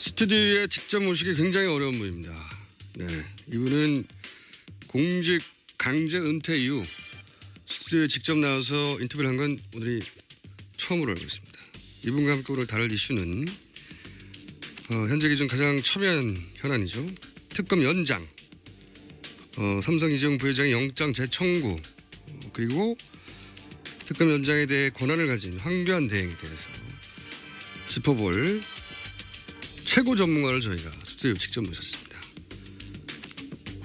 스튜디오에 직접 모시기 굉장히 어려운 분입니다. 네, 이분은 공직 강제 은퇴 이후 스튜디오에 직접 나와서 인터뷰를 한 건 오늘이 처음으로 알고 있습니다. 이분과 함께 오늘 다룰 이슈는 현재 기준 가장 첨예한 현안이죠. 특검 연장, 삼성 이재용 부회장의 영장 재청구, 그리고 특검 연장에 대해 권한을 가진 황교안 대행에 대해서 짚어볼 최고 전문가를 저희가 스튜디오에 직접 모셨습니다.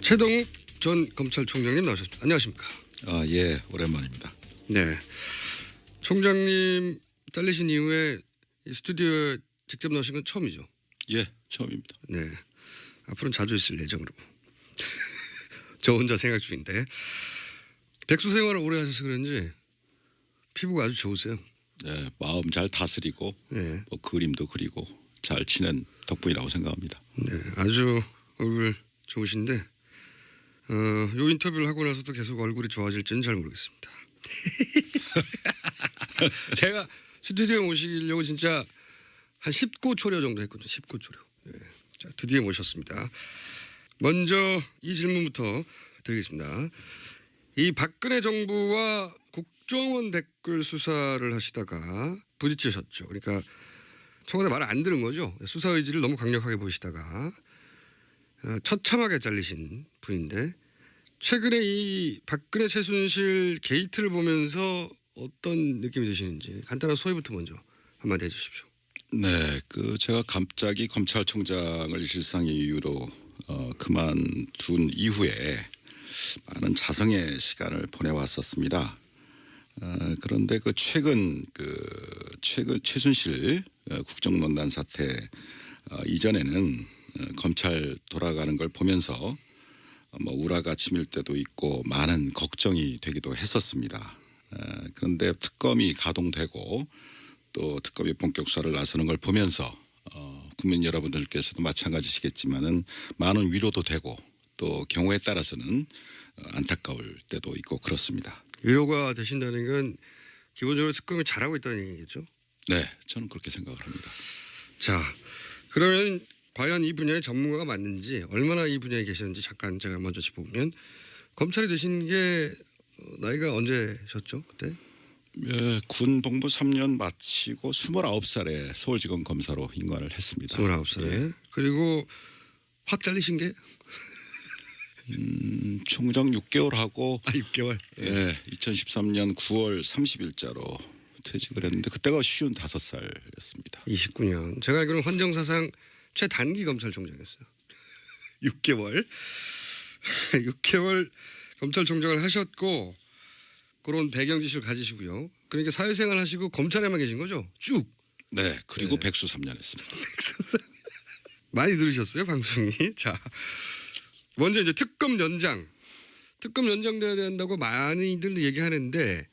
최동욱 전 검찰총장님 나오셨습니다. 안녕하십니까? 예, 오랜만입니다. 네, 총장님 잘리신 이후에 이 스튜디오에 직접 나오신 건 처음이죠? 예, 처음입니다. 네, 앞으로는 자주 있을 예정으로. 저 혼자 생각 중인데 백수 생활을 오래 하셔서 그런지 피부가 아주 좋으세요. 네, 마음 잘 다스리고 네, 뭐 그림도 그리고 잘 치는 덕분이라고 생각합니다. 네, 아주 얼굴 좋으신데 요 인터뷰를 하고 나서도 계속 얼굴이 좋아질지는 잘 모르겠습니다. 제가 스튜디오에 모시려고 진짜 한 10고초려 정도 했거든요. 10고초려. 네. 자, 드디어 모셨습니다. 먼저 이 질문부터 드리겠습니다. 이 박근혜 정부와 국정원 댓글 수사를 하시다가 부딪히셨죠. 그러니까 청와대 말을 안 들은 거죠. 수사 의지를 너무 강력하게 보이시다가 처참하게 잘리신 분인데 최근에 이 박근혜 최순실 게이트를 보면서 어떤 느낌이 드시는지 간단한 소회부터 먼저 한마디 해주십시오. 네, 제가 갑자기 검찰총장을 일상의 이유로 그만둔 이후에 많은 자성의 시간을 보내왔었습니다. 그런데 최근 최순실 국정농단 사태 이전에는 검찰 돌아가는 걸 보면서 뭐 우라가 치밀 때도 있고 많은 걱정이 되기도 했었습니다. 그런데 특검이 가동되고 또 특검이 본격 수사를 나서는 걸 보면서 국민 여러분들께서도 마찬가지시겠지만은 많은 위로도 되고 또 경우에 따라서는 안타까울 때도 있고 그렇습니다. 위로가 되신다는 건 기본적으로 특검이 잘하고 있다는 얘기겠죠? 네, 저는 그렇게 생각을 합니다. 자, 그러면 과연 이 분야의 전문가가 맞는지 얼마나 이 분야에 계셨는지 잠깐 제가 먼저 짚어보면 검찰이 되신 게 나이가 언제셨죠? 그때? 예, 군 복무 3년 마치고 29살에 서울지검 검사로 임관을 했습니다. 29살에. 예. 그리고 확 잘리신 게? 총장 6개월 하고 6개월. 예, 2013년 9월 30일자로 퇴직을 했는데 그때가 55살이었습니다. 29년. 제가 알기로는 헌정사상 최단기 검찰총장이었어요. 6개월. 6개월 검찰총장을 하셨고 그런 배경 지식을 가지시고요. 그러니까 사회생활 하시고 검찰에만 계신 거죠? 쭉. 네, 그리고 네. 백수 3년 했습니다. 많이 들으셨어요, 방송이. 자, 먼저 이제 특검 연장 돼야 된다고 많이들 얘기하는데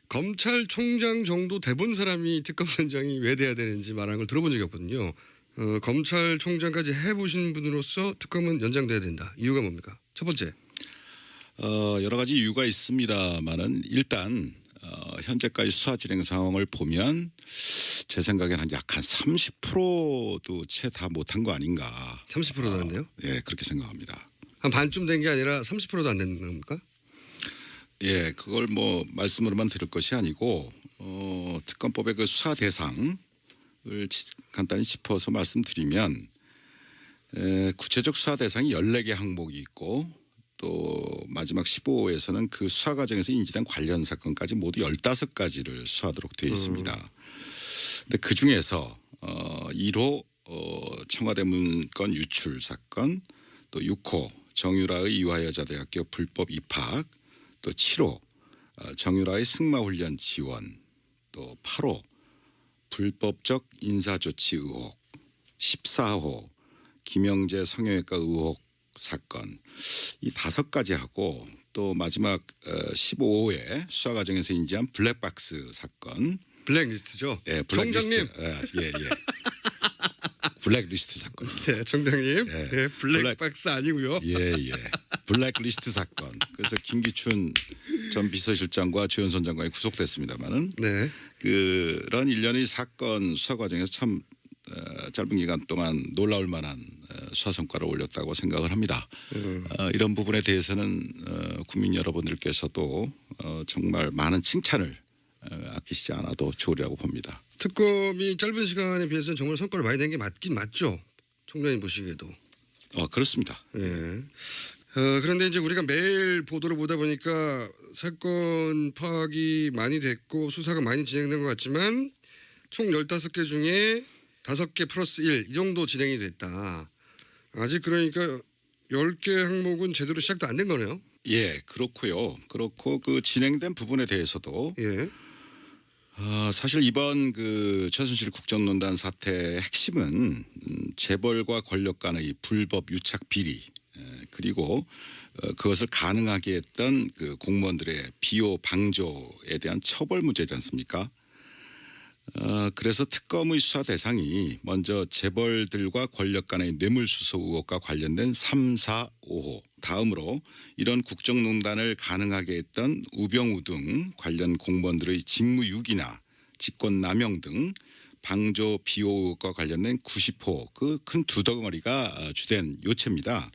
검찰총장 정도 돼본 사람이 특검 연장이 왜 돼야 되는지 말하는 걸 들어본 적이 없거든요. 검찰총장까지 해보신 분으로서 특검은 연장돼야 된다. 이유가 뭡니까? 첫 번째. 여러 가지 이유가 있습니다만은 일단 현재까지 수사 진행 상황을 보면 제 생각에는 약 한 30%도 채 다 못한 거 아닌가. 30%도 안 돼요? 예, 그렇게 생각합니다. 한 반쯤 된 게 아니라 30%도 안 되는 겁니까? 예, 그걸 뭐 말씀으로만 들을 것이 아니고 특검법의 그 수사 대상을 간단히 짚어서 말씀드리면 구체적 수사 대상이 14개 항목이 있고 또 마지막 15호에서는 그 수사 과정에서 인지된 관련 사건까지 모두 15가지를 수사하도록 되어 있습니다. 근데 그 중에서 1호 청와대 문건 유출 사건, 또 6호 정유라의 이화여자대학교 불법 입학, 또 7호 정유라의 승마훈련 지원, 또 8호 불법적 인사조치 의혹, 14호 김영재 성형외과 의혹 사건, 이 5가지 하고 또 마지막 15호에 수사 과정에서 인지한 블랙박스 사건. 블랙리스트죠. 예, 블랙리스트. 총장님. 예. 블랙리스트 사건. 네, 총장님. 예. 네, 블랙박스 아니고요. 예. 블랙리스트 사건. 그래서 김기춘 전 비서실장과 조현선 장관이 구속됐습니다만은 네. 그런 일련의 사건 수사 과정에서 참 짧은 기간 동안 놀라울 만한 수사 성과를 올렸다고 생각을 합니다. 이런 부분에 대해서는 국민 여러분들께서도 정말 많은 칭찬을 아끼시지 않아도 좋으리라고 봅니다. 특검이 짧은 시간에 비해서는 정말 성과를 많이 낸 게 맞긴 맞죠. 총장님 보시기에도. 그렇습니다. 예. 그런데 이제 우리가 매일 보도를 보다 보니까 사건 파악이 많이 됐고 수사가 많이 진행된 것 같지만 총 15개 중에 5개 플러스 1 이 정도 진행이 됐다. 아직 그러니까 10개 항목은 제대로 시작도 안 된 거네요. 예, 그렇고요. 그렇고 그 진행된 부분에 대해서도 예. 사실 이번 그 최순실 국정농단 사태의 핵심은 재벌과 권력 간의 불법 유착 비리 그리고 그것을 가능하게 했던 그 공무원들의 비호 방조에 대한 처벌 문제지 않습니까? 그래서 특검의 수사 대상이 먼저 재벌들과 권력 간의 뇌물수수 의혹과 관련된 3, 4, 5호 다음으로 이런 국정농단을 가능하게 했던 우병우 등 관련 공무원들의 직무유기나 직권남용 등 방조 비호 의혹과 관련된 90호 그 큰 두 덩어리가 주된 요체입니다.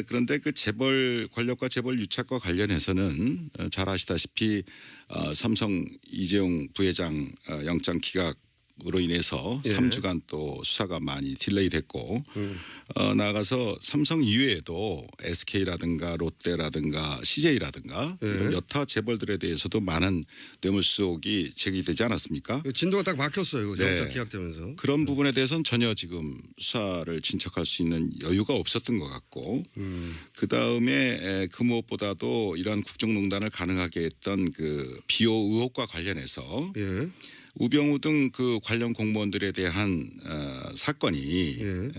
그런데 그 재벌 권력과 재벌 유착과 관련해서는 잘 아시다시피 삼성 이재용 부회장 영장 기각으로 인해서 예. 3주간 또 수사가 많이 딜레이 됐고 나아가서 삼성 이외에도 SK라든가 롯데라든가 CJ라든가 예. 이런 여타 재벌들에 대해서도 많은 뇌물수 의혹이 제기되지 않았습니까? 진도가 딱 막혔어요. 네. 영장 기각되면서. 그런 부분에 대해서는 전혀 지금 수사를 진척할 수 있는 여유가 없었던 것 같고 그 다음에 그 무엇보다도 이러한 국정농단을 가능하게 했던 그 비호 의혹과 관련해서 예. 우병우 등 그 관련 공무원들에 대한 사건이 예.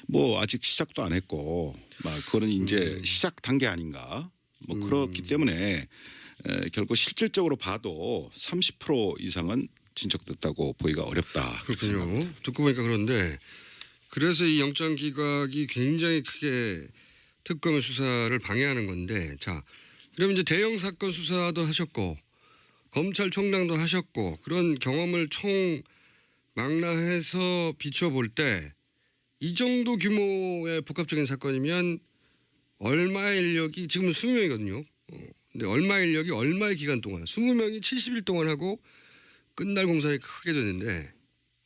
뭐 아직 시작도 안 했고 막 그거는 이제 시작 단계 아닌가 뭐 그렇기 때문에 결국 실질적으로 봐도 30% 이상은 진척됐다고 보기가 어렵다. 그렇군요. 듣고 보니까 그런데 그래서 이 영장 기각이 굉장히 크게 특검의 수사를 방해하는 건데 자 그럼 이제 대형 사건 수사도 하셨고 검찰총장도 하셨고 그런 경험을 총 망라해서 비춰볼 때 이 정도 규모의 복합적인 사건이면 얼마의 인력이 지금은 20명이거든요. 근데 얼마의 인력이 얼마의 기간 동안 20명이 70일 동안 하고 끝날 공산이 크게 됐는데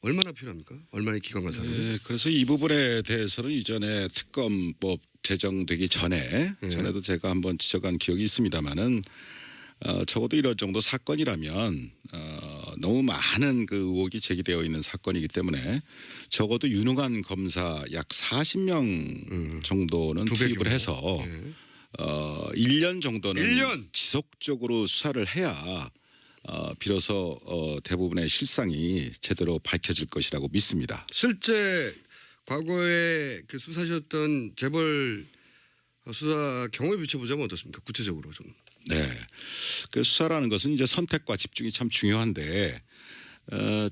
얼마나 필요합니까? 얼마의 기간과 사람이? 네, 그래서 이 부분에 대해서는 이전에 특검법 제정되기 전에도 제가 한번 지적한 기억이 있습니다만은 적어도 이런 정도 사건이라면 너무 많은 그 의혹이 제기되어 있는 사건이기 때문에 적어도 유능한 검사 약 40명 정도는 투입을 해서 1년 정도는 1년? 지속적으로 수사를 해야 비로소 대부분의 실상이 제대로 밝혀질 것이라고 믿습니다. 실제 과거에 그 수사하셨던 재벌 수사 경험에 비춰보자면 어떻습니까? 구체적으로 좀. 네, 그 수사라는 것은 이제 선택과 집중이 참 중요한데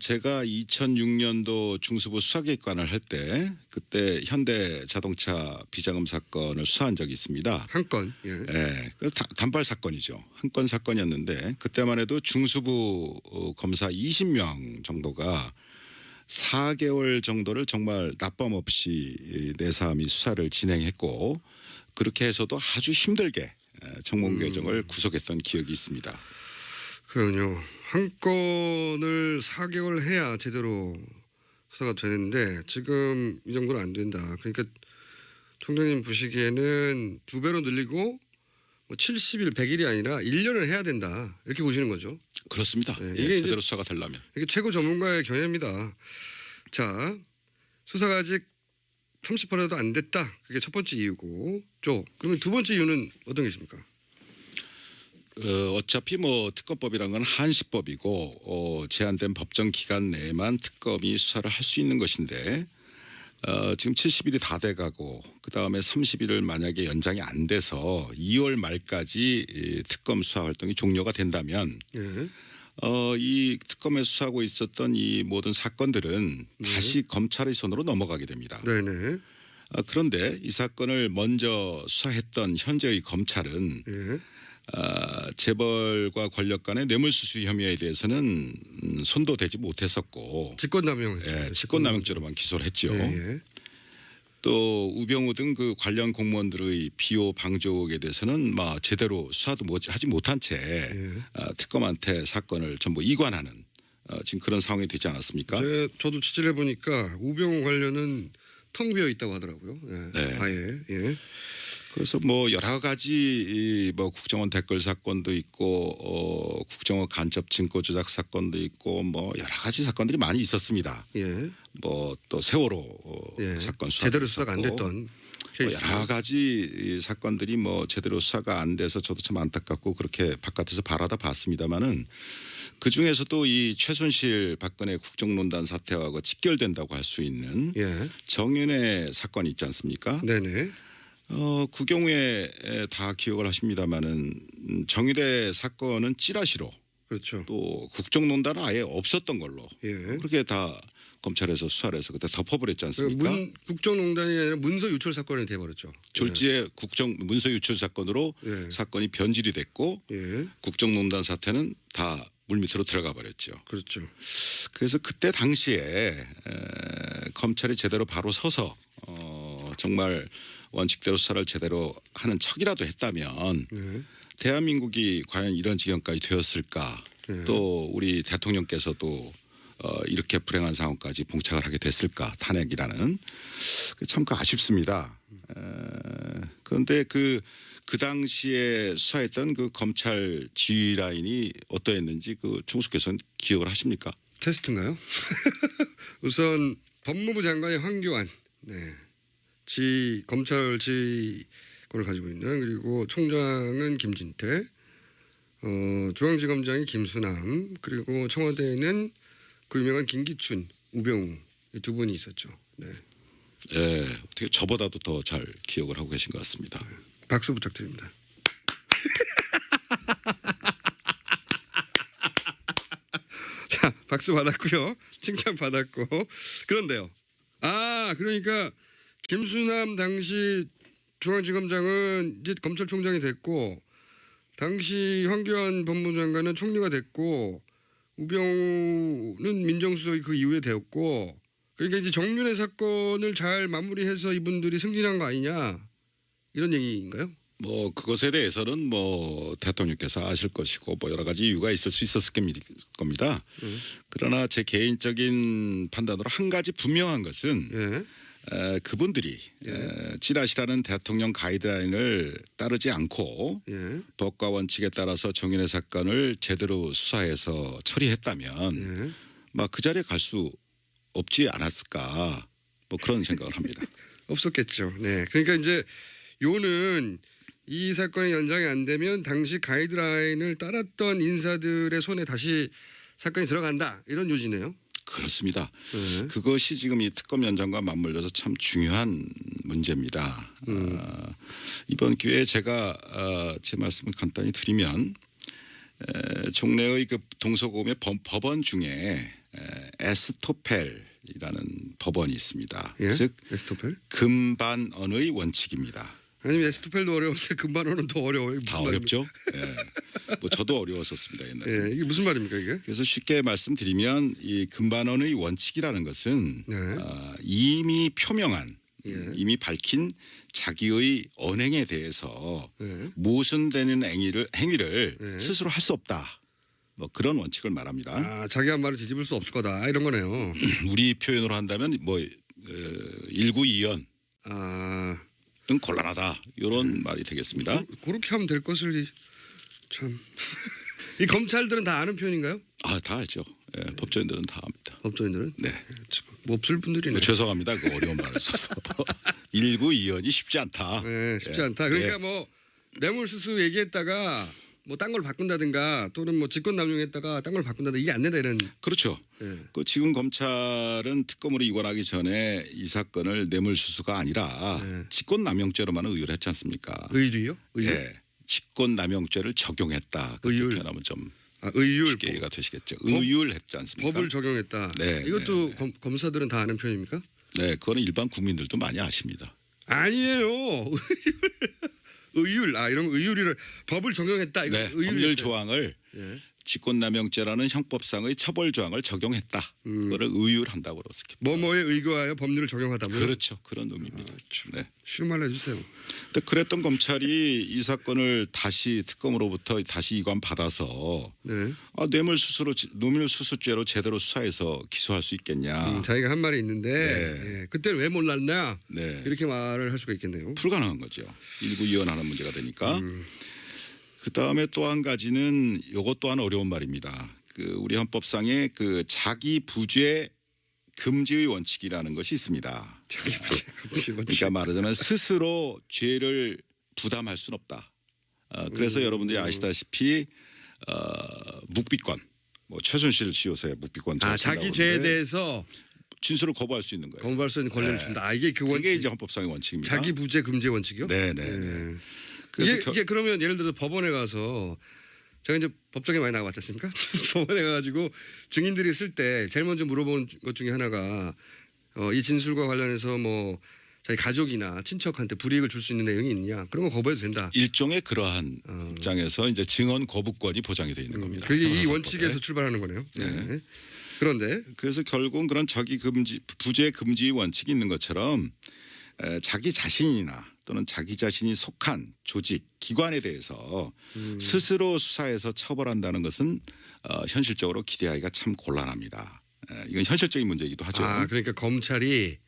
제가 2006년도 중수부 수사기획관을 할 때 그때 현대자동차 비자금 사건을 수사한 적이 있습니다. 한 건. 예. 네, 그 단발 사건이죠. 한 건 사건이었는데 그때만 해도 중수부 검사 20명 정도가 4개월 정도를 정말 낮밤 없이 내사함이 수사를 진행했고 그렇게 해서도 아주 힘들게 청문 과정을 구속했던 기억이 있습니다. 그럼요. 한 건을 4개월 해야 제대로 수사가 되는데 지금 이 정도는 안 된다. 그러니까 총장님 보시기에는 2배로 늘리고 70일, 100일이 아니라 1년을 해야 된다. 이렇게 보시는 거죠. 그렇습니다. 네, 예, 이게 제대로 수사가 되려면. 이게 최고 전문가의 견해입니다. 자, 수사가 아직 30%도 안 됐다. 그게 첫 번째 이유고. 그러면 두 번째 이유는 어떤 게 있습니까? 어차피 뭐 특검법이란 건 한시법이고 제한된 법정 기간 내에만 특검이 수사를 할 수 있는 것인데 지금 70일이 다 돼가고 그 다음에 30일을 만약에 연장이 안 돼서 2월 말까지 특검 수사 활동이 종료가 된다면 예. 이 특검에 수사하고 있었던 이 모든 사건들은 다시 검찰의 손으로 넘어가게 됩니다. 네네. 그런데 이 사건을 먼저 수사했던 현재의 검찰은 예. 재벌과 권력 간의 뇌물수수 혐의에 대해서는 손도 대지 못했었고 직권남용했죠. 직권남용죄로만 기소를 했죠. 예. 또 우병우 등 그 관련 공무원들의 비호 방조 의혹에 대해서는 제대로 수사도 하지 못한 채 특검한테 사건을 전부 이관하는 지금 그런 상황이 되지 않았습니까? 저도 취재를 해보니까 우병우 관련은 텅 비어 있다고 하더라고요. 예. 네. 아예. 예. 그래서 여러 가지 국정원 댓글 사건도 있고 국정원 간접 증거 조작 사건도 있고 여러 가지 사건들이 많이 있었습니다. 예. 또 세월호 예. 사건 수사 제대로 수사가 안 됐던 케이스. 여러 가지 사건들이 제대로 수사가 안 돼서 저도 참 안타깝고 그렇게 바깥에서 바라다 봤습니다마는 그 중에서도 이 최순실 박근혜 국정농단 사태하고 직결된다고 할 수 있는 예. 정윤회 사건이 있지 않습니까? 네네. 그 경우에 다 기억을 하십니다마는 정의대 사건은 찌라시로 그렇죠. 또 국정농단은 아예 없었던 걸로 예. 그렇게 다 검찰에서 수사를 해서 그때 덮어버렸지 않습니까? 국정농단이 아니라 문서 유출 사건이 돼버렸죠. 졸지에 문서 유출 사건으로 예. 사건이 변질이 됐고 예. 국정농단 사태는 다 물밑으로 들어가 버렸죠. 그렇죠. 그래서 그때 당시에 검찰이 제대로 바로 서서 정말 원칙대로 수사를 제대로 하는 척이라도 했다면 예. 대한민국이 과연 이런 지경까지 되었을까? 예. 또 우리 대통령께서도 이렇게 불행한 상황까지 봉착을 하게 됐을까? 탄핵이라는 참 아쉽습니다. 그런데 그 당시에 수사했던 그 검찰 지휘 라인이 어떠했는지 그 총수께서는 기억을 하십니까? 테스트인가요? 우선 법무부 장관이 황교안, 네. 검찰 지휘권을 가지고 있는, 그리고 총장은 김진태, 중앙지검장이 김수남, 그리고 청와대에는 그 유명한 김기춘, 우병우 이 두 분이 있었죠. 네. 예, 어떻게 저보다도 더 잘 기억을 하고 계신 것 같습니다. 박수 부탁드립니다. 자, 박수 받았고요. 칭찬 받았고. 그런데요. 그러니까 김수남 당시 중앙지검장은 이제 검찰총장이 됐고, 당시 황교안 법무장관은 총리가 됐고, 우병우는 민정수석이 그 이후에 되었고, 그러니까 이제 정윤회 사건을 잘 마무리해서 이분들이 승진한 거 아니냐, 이런 얘기인가요? 그것에 대해서는 대통령께서 아실 것이고 여러 가지 이유가 있을 수 있었을 겁니다. 그러나 제 개인적인 판단으로 한 가지 분명한 것은 예. 그분들이 찌라시라는 대통령 가이드라인을 따르지 않고 예. 법과 원칙에 따라서 정윤회 사건을 제대로 수사해서 처리했다면 예. 그 자리에 갈 수 없지 않았을까 그런 생각을 합니다. 없었겠죠. 네. 그러니까 이제 요는 이 사건이 연장이 안 되면 당시 가이드라인을 따랐던 인사들의 손에 다시 사건이 들어간다, 이런 요지네요. 그렇습니다. 그것이 지금 이 특검 연장과 맞물려서 참 중요한 문제입니다. 이번 기회에 제가 제 말씀을 간단히 드리면 종래의 그 동서고금의 법원 중에 에스토펠이라는 법원이 있습니다. 예? 즉 에스토펠? 금반언의 원칙입니다. 아니면 에스토펠도 어려운데 금반어는 더 어려워요. 다 어렵죠. 예. 저도 어려웠었습니다 옛날에. 예, 이게 무슨 말입니까 이게? 그래서 쉽게 말씀드리면 이 금반언의 원칙이라는 것은 네. 이미 표명한 예. 밝힌 자기의 언행에 대해서 예. 모순되는 행위를 예. 스스로 할 수 없다. 그런 원칙을 말합니다. 자기 한 말을 뒤집을 수 없을 거다, 이런 거네요. 우리 표현으로 한다면 일구이연 등 곤란하다, 이런 말이 되겠습니다. 그렇게 하면 될 것을 참. 이 검찰들은 다 아는 표현인가요? 다 알죠. 예, 법조인들은 다 압니다. 법조인들은? 네. 뭐 없을 분들이네. 죄송합니다. 그 어려운 말을 써서. 일구이연이 쉽지 않다. 네, 쉽지 예. 않다. 그러니까 뇌물수수 얘기했다가 딴 걸 바꾼다든가, 또는 직권남용했다가 딴 걸 바꾼다든가, 이게 안 된다, 이런. 그렇죠. 예. 지금 검찰은 특검으로 이관하기 전에 이 사건을 뇌물수수가 아니라 직권남용죄로만 의율을 했지 않습니까? 의율이요? 의율? 네. 직권남용죄를 적용했다. 그렇게 의율. 표현하면 좀 의율. 쉽게 이해가 되시겠죠. 의율했지 않습니까? 법을 적용했다. 네, 이것도 검사들은 다 아는 표현입니까? 네, 그거는 일반 국민들도 많이 아십니다. 아니에요. 의율 이런 의율이를 법을 적용했다. 이거 네, 의율이 법률 됐다. 조항을 예. 직권남용죄라는 형법상의 처벌 조항을 적용했다. 그거를 의율한다고 그렇습니다. 뭐뭐에 의거하여 법률을 적용하다고요? 그렇죠. 그런 의미입니다. 네. 쉬운 말로 해주세요. 근데 그랬던 검찰이 이 사건을 다시 특검으로부터 다시 이관 받아서 네. 뇌물수수죄로 제대로 수사해서 기소할 수 있겠냐. 자기가 한 말이 있는데 네. 예. 그때는 왜 몰랐냐? 네. 이렇게 말을 할 수가 있겠네요. 불가능한 거죠. 일구이원하는 문제가 되니까. 그 다음에 또 한 가지는 이것 또한 어려운 말입니다. 그 우리 헌법상에 그 자기 부죄 금지의 원칙이라는 것이 있습니다. 그러니까 말하자면 스스로 죄를 부담할 수는 없다. 그래서 여러분들이 아시다시피 묵비권, 뭐 최순실 씨요새 묵비권 자기 죄에 대해서 진술을 거부할 수 있는 거예요. 거부할 수 있는 권리를 준다. 이게 그 원칙. 그게 이제 헌법상의 원칙입니다. 자기 부재 금지 원칙이요? 네네. 예. 그래서 이게 그러면 예를 들어서 법원에 가서 제가 이제 법정에 많이 나가봤지 않습니까? 법원에 가가지고 증인들이 있을 때 제일 먼저 물어본 것 중에 하나가 이 진술과 관련해서 뭐 자기 가족이나 친척한테 불이익을 줄 수 있는 내용이 있느냐 그런 거 거부해도 된다. 일종의 그러한 입장에서 이제 증언 거부권이 보장이 되어 있는 겁니다. 그게 이 형사사법에. 원칙에서 출발하는 거네요. 네. 그런데 그래서 결국은 그런 자기 금지 부재 금지 원칙이 있는 것처럼 자기 자신이나 또는 자기 자신이 속한 조직, 기관에 대해서 스스로 수사해서 처벌한다는 것은 현실적으로 기대하기가 참 곤란합니다. 이건 현실적인 문제이기도 하죠. 그러니까 검찰이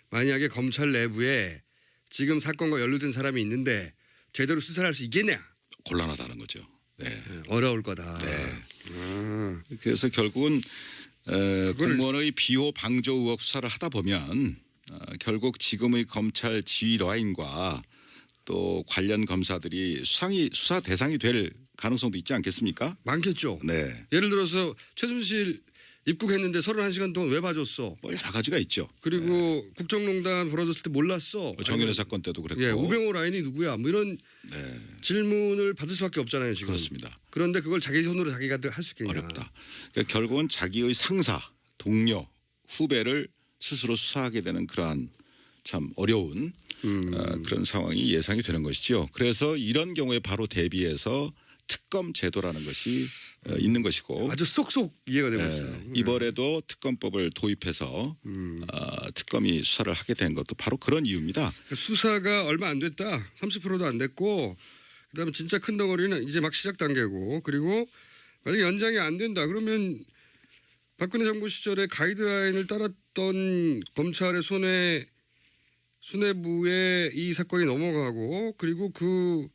만약에 검찰 내부에 지금 사건과 연루된 사람이 있는데 제대로 수사를 할 수 있겠냐? 곤란하다는 거죠. 네. 어려울 거다. 네. 그래서 결국은 공무원의 비호 방조 의혹 수사를 하다 보면 결국 지금의 검찰 지휘 라인과 또 관련 검사들이 수사 대상이 될 가능성도 있지 않겠습니까? 많겠죠. 네. 예를 들어서 최순실 입국했는데 31시간 동안 왜 봐줬어? 뭐 여러 가지가 있죠. 그리고 국정농단 벌어졌을 때 몰랐어. 정윤회 사건 때도 그랬고. 예, 우병우 라인이 누구야? 뭐 이런 네. 질문을 받을 수밖에 없잖아요. 지금. 그렇습니다. 그런데 그걸 자기 손으로 자기가 할 수 있겠냐? 어렵다. 그러니까 결국은 자기의 상사, 동료, 후배를 스스로 수사하게 되는 그러한 참 어려운 그런 상황이 예상이 되는 것이죠. 그래서 이런 경우에 바로 대비해서 특검 제도라는 것이 있는 것이고 아주 쏙쏙 이해가 되고 있어요. 이번에도 특검법을 도입해서 특검이 수사를 하게 된 것도 바로 그런 이유입니다. 수사가 얼마 안 됐다. 30%도 안 됐고 그다음에 진짜 큰 덩어리는 이제 막 시작 단계고 그리고 만약에 연장이 안 된다. 그러면 박근혜 정부 시절에 가이드라인을 따랐던 검찰의 수뇌부에 이 사건이 넘어가고 그리고 그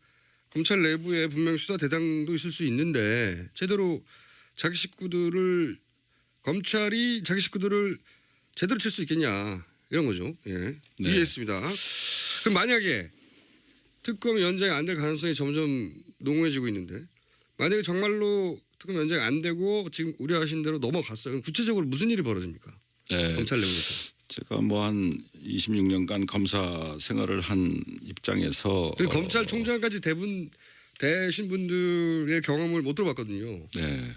검찰 내부에 분명 수사 대상도 있을 수 있는데 제대로 자기 식구들을 검찰이 자기 식구들을 제대로 칠 수 있겠냐 이런 거죠. 예. 네. 이해했습니다. 그럼 만약에 특검 연장이 안 될 가능성이 점점 농후해지고 있는데 만약에 정말로 특검 연장이 안 되고 지금 우려하신 대로 넘어갔어요. 그럼 구체적으로 무슨 일이 벌어집니까? 네. 검찰 내부에서. 제가 뭐 한 26년간 검사 생활을 한 입장에서 그리고 검찰총장까지 되신 분들의 경험을 못 들어봤거든요. 네.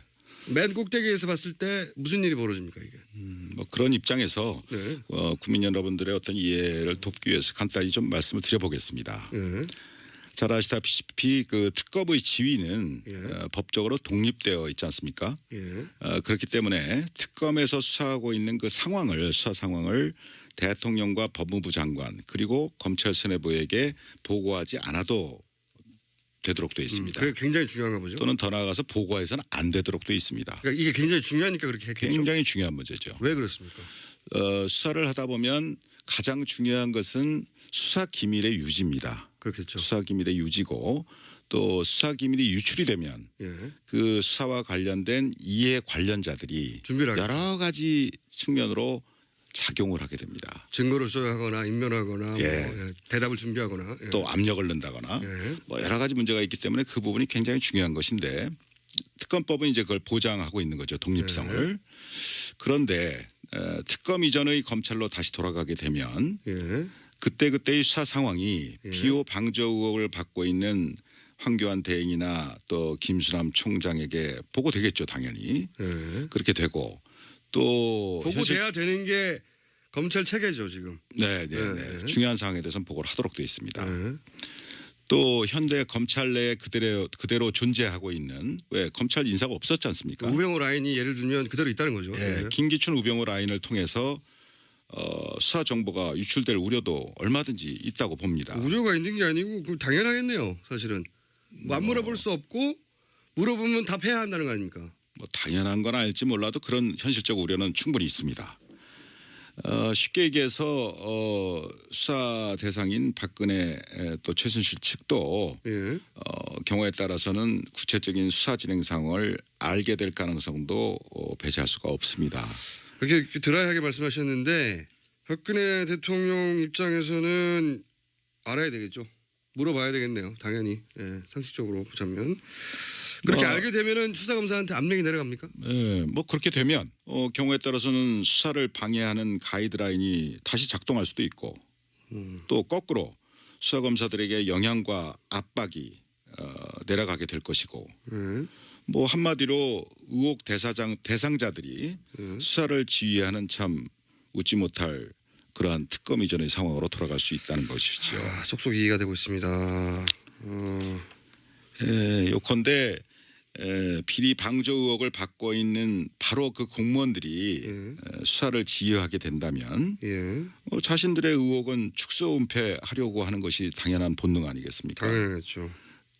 맨 꼭대기에서 봤을 때 무슨 일이 벌어집니까 이게? 뭐 그런 입장에서 네. 국민 여러분들의 어떤 이해를 돕기 위해서 간단히 좀 말씀을 드려보겠습니다. 예. 잘 아시다시피 그 특검의 지위는 예. 법적으로 독립되어 있지 않습니까? 예. 그렇기 때문에 특검에서 수사하고 있는 그 수사 상황을 대통령과 법무부 장관 그리고 검찰 수뇌부에게 보고하지 않아도 되도록 되어 있습니다. 그게 굉장히 중요한가 보죠. 또는 더 나아가서 보고해서는 안 되도록 되어 있습니다. 그러니까 이게 굉장히 중요하니까 그렇게 했겠죠. 굉장히 중요한 문제죠. 왜 그렇습니까? 수사를 하다 보면 가장 중요한 것은 수사 기밀의 유지입니다. 그렇겠죠. 수사 기밀의 유지고 또 수사 기밀이 유출이 되면 예. 그 수사와 관련된 이해 관련자들이 준비를 여러 가지 측면으로 작용을 하게 됩니다. 증거를 조회하거나 인멸하거나 예. 뭐 대답을 준비하거나 예. 또 압력을 넣는다거나 예. 뭐 여러 가지 문제가 있기 때문에 그 부분이 굉장히 중요한 것인데 특검법은 이제 그걸 보장하고 있는 거죠. 독립성을. 그런데 특검 이전의 검찰로 다시 돌아가게 되면 예. 그때그때의 수사 상황이 예. 비호 방조 의혹을 받고 있는 황교안 대행이나 또 김수남 총장에게 보고되겠죠. 당연히. 예. 그렇게 되고 또 보고돼야 되는 게 검찰 체계죠 지금. 네. 네. 중요한 사항에 대해서는 보고를 하도록 되어 있습니다. 예. 또 현대 검찰 내에 그대로 존재하고 있는 왜 검찰 인사가 없었지 않습니까? 우병우 라인이 예를 들면 그대로 있다는 거죠. 예, 네. 김기춘 우병우 라인을 통해서 수사 정보가 유출될 우려도 얼마든지 있다고 봅니다. 우려가 있는 게 아니고 그 당연하겠네요. 사실은 안 물어볼 수 없고 물어보면 답해야 한다는 거 아닙니까? 뭐 당연한 건 알지 몰라도 그런 현실적 우려는 충분히 있습니다. 쉽게 얘기해서 수사 대상인 박근혜 또 최순실 측도 예. 경우에 따라서는 구체적인 수사 진행 상황을 알게 될 가능성도 배제할 수가 없습니다. 그렇게 드라이하게 말씀하셨는데 박근혜 대통령 입장에서는 알아야 되겠죠. 물어봐야 되겠네요. 당연히 상식적으로 보자면 그렇게 알게 되면은 수사검사한테 압력이 내려갑니까? 네, 뭐 그렇게 되면 경우에 따라서는 수사를 방해하는 가이드라인이 다시 작동할 수도 있고 또 거꾸로 수사검사들에게 영향과 압박이 내려가게 될 것이고 뭐 한마디로 의혹 대상자들이 수사를 지휘하는 참 웃지 못할 그러한 특검 이전의 상황으로 돌아갈 수 있다는 것이죠. 속속 이해가 되고 있습니다. 요컨대 비리 방조 의혹을 받고 있는 바로 그 공무원들이 수사를 지휘하게 된다면 자신들의 의혹은 축소 은폐하려고 하는 것이 당연한 본능 아니겠습니까? 당연하겠죠.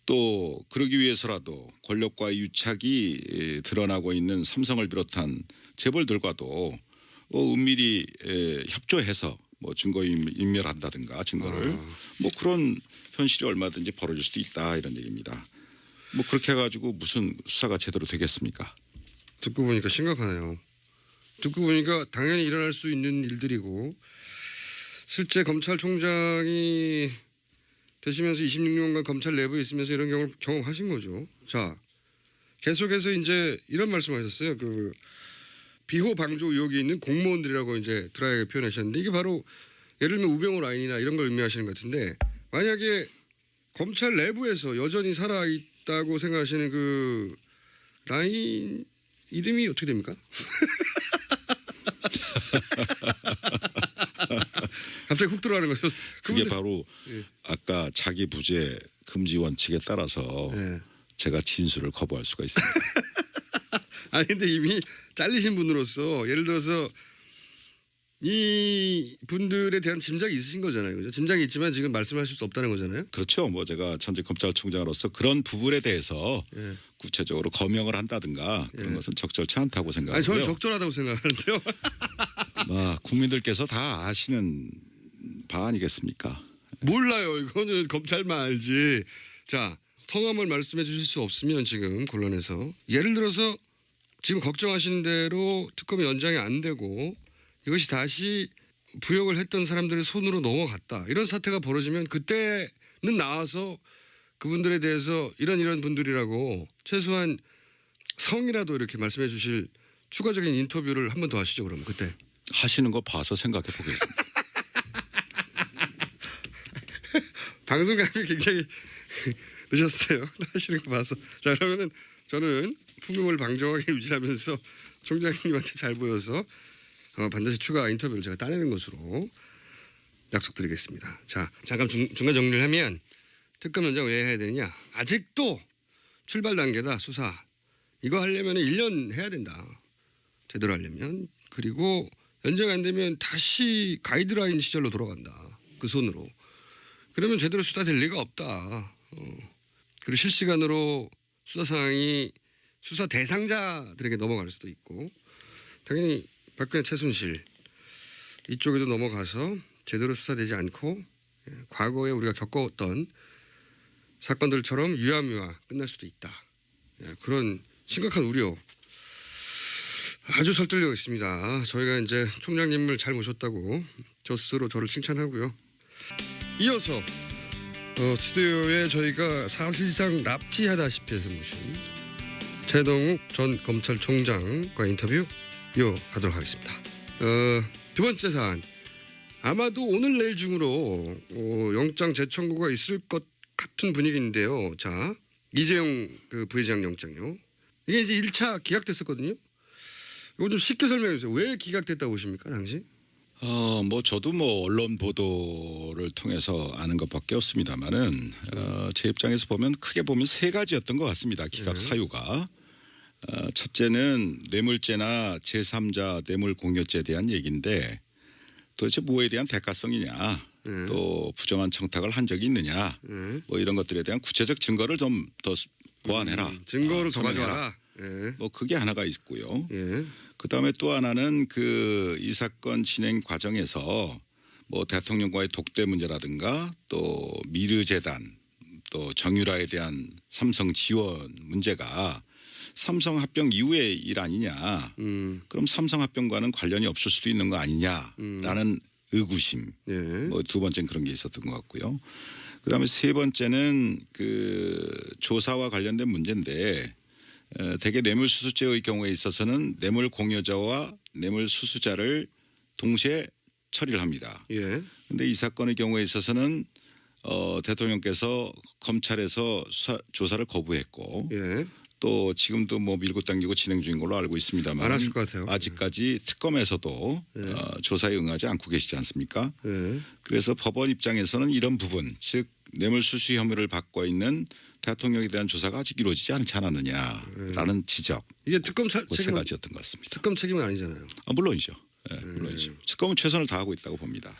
또 그러기 위해서라도 권력과의 유착이 드러나고 있는 삼성을 비롯한 재벌들과도 은밀히 협조해서 뭐 증거 인멸한다든가 증거를 뭐 그런 현실이 얼마든지 벌어질 수도 있다 이런 얘기입니다. 뭐 그렇게 해가지고 무슨 수사가 제대로 되겠습니까? 듣고 보니까 심각하네요. 듣고 보니까 당연히 일어날 수 있는 일들이고 실제 검찰총장이 되시면서 26년간 검찰 내부에 있으면서 이런 경우를 경험하신 거죠. 자, 계속해서 이제 이런 말씀하셨어요. 그 비호 방조 의혹이 있는 공무원들이라고 이제 드라이하게 표현하셨는데 이게 바로 예를 들면 우병우 라인이나 이런 걸 의미하시는 것 같은데 만약에 검찰 내부에서 여전히 살아 있다고 생각하시는 그 라인 이름이 어떻게 됩니까? 갑자기 훅 들어가는 거죠. 그게 바로 아까 자기 부재 금지 원칙에 따라서 제가 진술을 거부할 수가 있습니다. 아니 근데 이미 잘리신 분으로서 예를 들어서 이 분들에 대한 짐작이 있으신 거잖아요. 그죠? 짐작이 있지만 지금 말씀하실 수 없다는 거잖아요. 그렇죠. 뭐 제가 전직 검찰총장으로서 그런 부분에 대해서 구체적으로 거명을 한다든가 그런 것은 적절치 않다고 생각하고요. 아니 저는 적절하다고 생각하는데요. 국민들께서 다 아시는 바 아니겠습니까? 몰라요. 이거는 검찰만 알지. 자, 성함을 말씀해 주실 수 없으면 지금 곤란해서 예를 들어서 지금 걱정하시는 대로 특검이 연장이 안 되고 이것이 다시 부역을 했던 사람들의 손으로 넘어갔다. 이런 사태가 벌어지면 그때는 나와서 그분들에 대해서 이런 분들이라고 최소한 성이라도 이렇게 말씀해 주실 추가적인 인터뷰를 한 번 더 하시죠. 그럼 그때. 하시는 거 봐서 생각해 보겠습니다. 방송감이 굉장히 늦었어요. 하시는 거 봐서. 자 그러면은 저는 풍경을 방정하게 유지하면서 총장님한테 잘 보여서 반드시 추가 인터뷰를 제가 따내는 것으로 약속드리겠습니다. 자 잠깐 중간 정리를 하면 특검 연장 왜 해야 되느냐. 아직도 출발 단계다 수사. 이거 하려면 1년 해야 된다. 제대로 하려면. 그리고 연장 안 되면 다시 가이드라인 시절로 돌아간다. 그 손으로. 그러면 제대로 수사될 리가 없다. 그리고 실시간으로 수사 상황이 수사 대상자들에게 넘어갈 수도 있고 당연히 박근혜 최순실 이쪽에도 넘어가서 제대로 수사되지 않고 과거에 우리가 겪었던 사건들처럼 유야무야 끝날 수도 있다. 그런 심각한 우려 아주 설득력 있습니다. 저희가 이제 총장님을 잘 모셨다고 저 스스로 저를 칭찬하고요. 이어서 스튜디오에 저희가 사실상 납치하다시피 해서 모신 최동욱 전 검찰총장과 인터뷰 이어가도록 하겠습니다. 두 번째 사안 아마도 오늘 내일 중으로 영장 재청구가 있을 것 같은 분위기인데요. 자 이재용 그 부회장 영장요. 이게 이제 1차 기각됐었거든요. 이거 좀 쉽게 설명해 주세요. 왜 기각됐다고 보십니까 당시? 뭐 저도 뭐 언론 보도를 통해서 아는 것밖에 없습니다만은 제 입장에서 보면 크게 보면 세 가지였던 것 같습니다. 기각 사유가. 첫째는 뇌물죄나 제3자 뇌물 공여죄에 대한 얘기인데 도대체 뭐에 대한 대가성이냐, 또 부정한 청탁을 한 적이 있느냐, 뭐 이런 것들에 대한 구체적 증거를 좀 더 보완해라. 증거를 더 소명해라. 가져와라. 예. 뭐 그게 하나가 있고요. 예. 그다음에 또 하나는 이 사건 진행 과정에서 뭐 대통령과의 독대 문제라든가 또 미르재단 또 정유라에 대한 삼성 지원 문제가 삼성 합병 이후의 일 아니냐. 그럼 삼성 합병과는 관련이 없을 수도 있는 거 아니냐라는 의구심. 예. 뭐 두 번째는 그런 게 있었던 것 같고요. 그다음에 세 번째는 조사와 관련된 문제인데 대개 뇌물수수죄의 경우에 있어서는 뇌물 공여자와 뇌물 수수자를 동시에 처리를 합니다. 예. 그런데 이 사건의 경우에 있어서는 대통령께서 검찰에서 조사를 거부했고 예. 또 지금도 뭐 밀고 당기고 진행 중인 걸로 알고 있습니다만 안 하실 것 같아요. 아직까지 특검에서도 조사에 응하지 않고 계시지 않습니까? 예. 그래서 법원 입장에서는 이런 부분, 즉 뇌물수수 혐의를 받고 있는 대통령에 대한 조사가 아직 이루어지지 않지 않았느냐라는 지적. 이게 특검 세 책임은 가지였던 것 같습니다. 특검 책임은 아니잖아요. 물론이죠. 네, 물론이죠. 특검은 최선을 다하고 있다고 봅니다.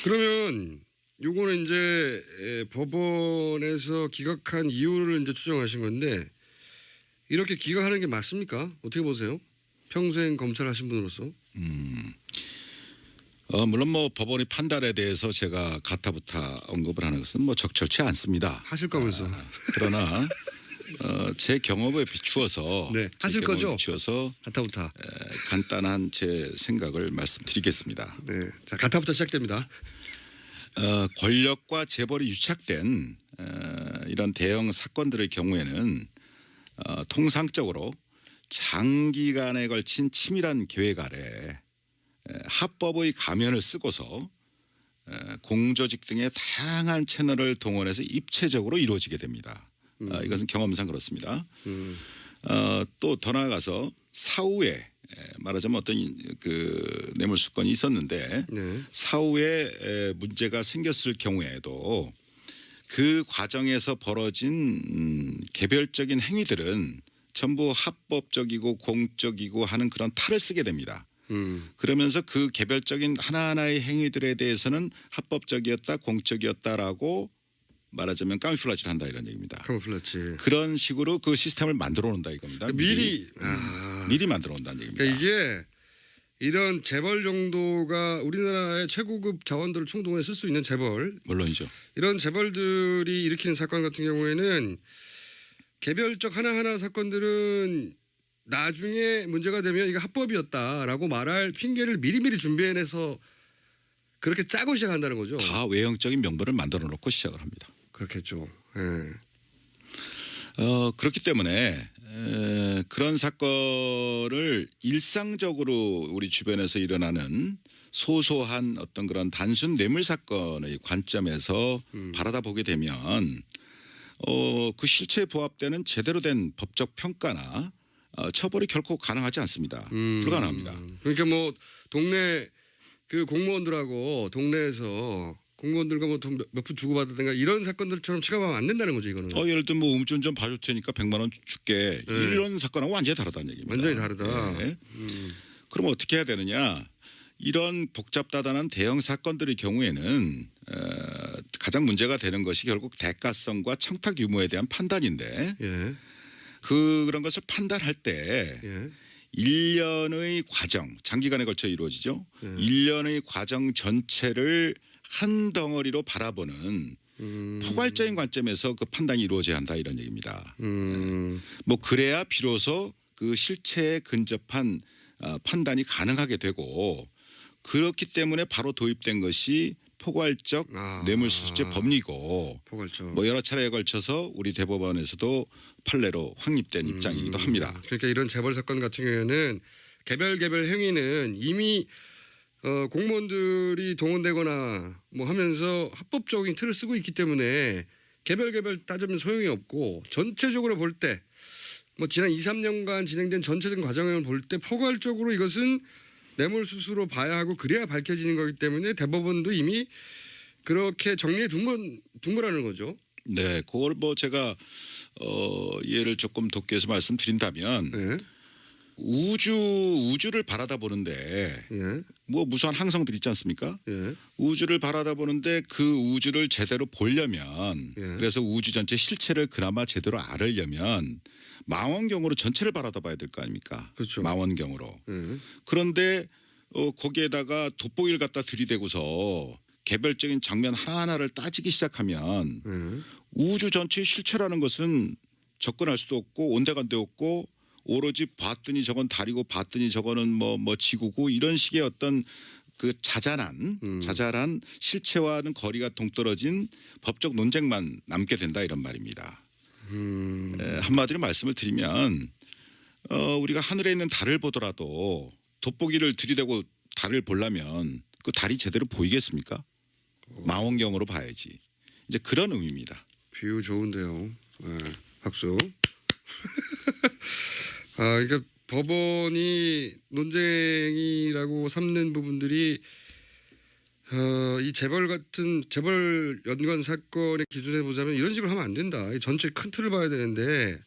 그러면 요거는 이제 법원에서 기각한 이유를 이제 추정하신 건데 이렇게 기각하는 게 맞습니까? 어떻게 보세요? 평생 검찰 하신 분으로서. 물론 뭐 법원의 판단에 대해서 제가 가타부타 언급을 하는 것은 뭐 적절치 않습니다. 하실 거면서. 그러나 제 경험에 비추어서 네, 제 하실 경험에 거죠? 비추어서 가타부타. 간단한 제 생각을 말씀드리겠습니다. 네. 자, 가타부타 시작됩니다. 권력과 재벌이 유착된 이런 대형 사건들의 경우에는 통상적으로 장기간에 걸친 치밀한 계획 아래 합법의 가면을 쓰고서 공조직 등의 다양한 채널을 동원해서 입체적으로 이루어지게 됩니다. 이것은 경험상 그렇습니다. 또 더 나아가서 사후에 말하자면 어떤 뇌물수건이 있었는데 네. 사후에 문제가 생겼을 경우에도 그 과정에서 벌어진 개별적인 행위들은 전부 합법적이고 공적이고 하는 그런 탈을 쓰게 됩니다. 그러면서 그 개별적인 하나하나의 행위들에 대해서는 합법적이었다, 공적이었다라고 말하자면 까미플라치를 한다 이런 얘기입니다. 카모플라치. 그런 식으로 그 시스템을 만들어 놓는다 이겁니다. 미리 만들어 놓는다는 얘기입니다. 그러니까 이게 이런 재벌 정도가 우리나라의 최고급 자원들을 총동원해 쓸 수 있는 재벌, 물론이죠. 이런 재벌들이 일으키는 사건 같은 경우에는 개별적 하나하나 사건들은 나중에 문제가 되면 이게 합법이었다라고 말할 핑계를 미리미리 준비해내서 그렇게 짜고 시작한다는 거죠. 다 외형적인 명분을 만들어 놓고 시작을 합니다. 그렇겠죠. 예. 그렇기 때문에 그런 사건을 일상적으로 우리 주변에서 일어나는 소소한 어떤 그런 단순 뇌물 사건의 관점에서 바라다 보게 되면 그 실체에 부합되는 제대로 된 법적 평가나 처벌이 결코 가능하지 않습니다. 불가능합니다. 그러니까 뭐 동네 그 공무원들하고 동네에서 공무원들과 뭐 돈 몇 푼 주고받았든가 이런 사건들처럼 취급하면 안 된다는 거죠, 이거는. 예를 들면 뭐 음주운전 봐줄 테니까 100만 원 줄게. 이런 사건하고 완전히 다르다는 얘기입니다. 완전히 다르다. 네. 그럼 어떻게 해야 되느냐? 이런 복잡다단한 대형 사건들의 경우에는 가장 문제가 되는 것이 결국 대가성과 청탁 유무에 대한 판단인데 예. 그런 것을 판단할 때 예. 1년의 과정, 장기간에 걸쳐 이루어지죠. 1년의 과정 전체를 한 덩어리로 바라보는 포괄적인 관점에서 그 판단이 이루어져야 한다 이런 얘기입니다. 뭐 그래야 비로소 그 실체에 근접한 판단이 가능하게 되고 그렇기 때문에 바로 도입된 것이 포괄적 뇌물수수죄 법리고 포괄적. 뭐 여러 차례에 걸쳐서 우리 대법원에서도 판례로 확립된 입장이기도 합니다. 그러니까 이런 재벌 사건 같은 경우에는 개별 행위는 이미 공무원들이 동원되거나 뭐 하면서 합법적인 틀을 쓰고 있기 때문에 개별 따지면 소용이 없고 전체적으로 볼 때 뭐 지난 2, 3년간 진행된 전체적인 과정을 볼 때 포괄적으로 이것은 뇌물수수로 봐야 하고 그래야 밝혀지는 거기 때문에 대법원도 이미 그렇게 정리해 둔 거라는 거죠. 네, 그걸 뭐 제가 예를 조금 돕기위해서 말씀드린다면 예. 우주를 바라다 보는데 예. 뭐 무수한 항성들 있지 않습니까? 예. 우주를 바라다 보는데 그 우주를 제대로 보려면 예. 그래서 우주 전체 실체를 그나마 제대로 알으려면 망원경으로 전체를 바라다 봐야 될 거 아닙니까? 그렇죠. 망원경으로. 예. 그런데 거기에다가 돋보기를 갖다 들이대고서 개별적인 장면 하나하나를 따지기 시작하면 예. 우주 전체의 실체라는 것은 접근할 수도 없고 온데간데 없고 오로지 봤더니 저건 달이고 봤더니 저거는 뭐 지구고 이런 식의 어떤 그 자잘한 실체와는 거리가 동떨어진 법적 논쟁만 남게 된다 이런 말입니다. 한마디로 말씀을 드리면 우리가 하늘에 있는 달을 보더라도 돋보기를 들이대고 달을 보려면 그 달이 제대로 보이겠습니까? 망원경으로 봐야지. 이제 그런 의미입니다. 비유 좋은데요. 예. 박수. 그러니까 법원이 논쟁이라고 삼는 부분들이 이 재벌 연관 사건의 기준에 보자면 이런 식으로 하면 안 된다. 이 전체 큰 틀을 봐야 되는데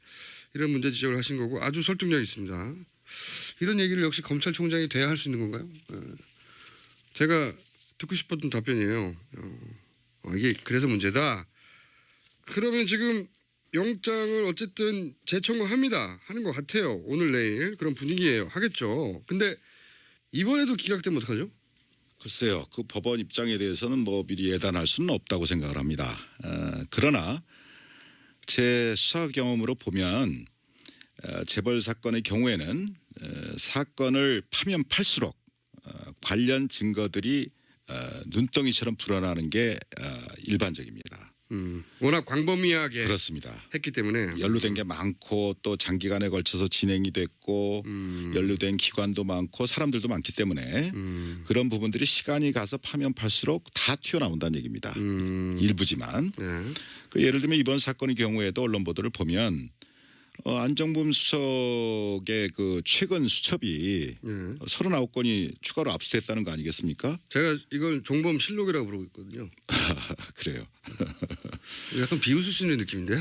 이런 문제 지적을 하신 거고 아주 설득력 있습니다. 이런 얘기를 역시 검찰총장이 돼야 할 수 있는 건가요? 제가 듣고 싶었던 답변이에요. 이게 그래서 문제다. 그러면 지금 영장을 어쨌든 재청구합니다. 하는 것 같아요. 오늘 내일 그런 분위기예요. 하겠죠. 근데 이번에도 기각되면 어떡하죠? 글쎄요. 그 법원 입장에 대해서는 뭐 미리 예단할 수는 없다고 생각을 합니다. 그러나 제 수사 경험으로 보면 재벌 사건의 경우에는 사건을 파면 팔수록 관련 증거들이 눈덩이처럼 불어나는 게 일반적입니다. 워낙 광범위하게 그렇습니다. 했기 때문에 연루된 게 많고 또 장기간에 걸쳐서 진행이 됐고 연루된 기관도 많고 사람들도 많기 때문에 그런 부분들이 시간이 가서 파면 팔수록 다 튀어나온다는 얘기입니다. 일부지만 네. 그 예를 들면 이번 사건의 경우에도 언론 보도를 보면 안정범 수석의 그 최근 수첩이 네. 39건이 추가로 압수됐다는 거 아니겠습니까? 제가 이걸 종범 실록이라고 부르고 있거든요. 그래요. 약간 비웃을 수 있는 느낌인데요.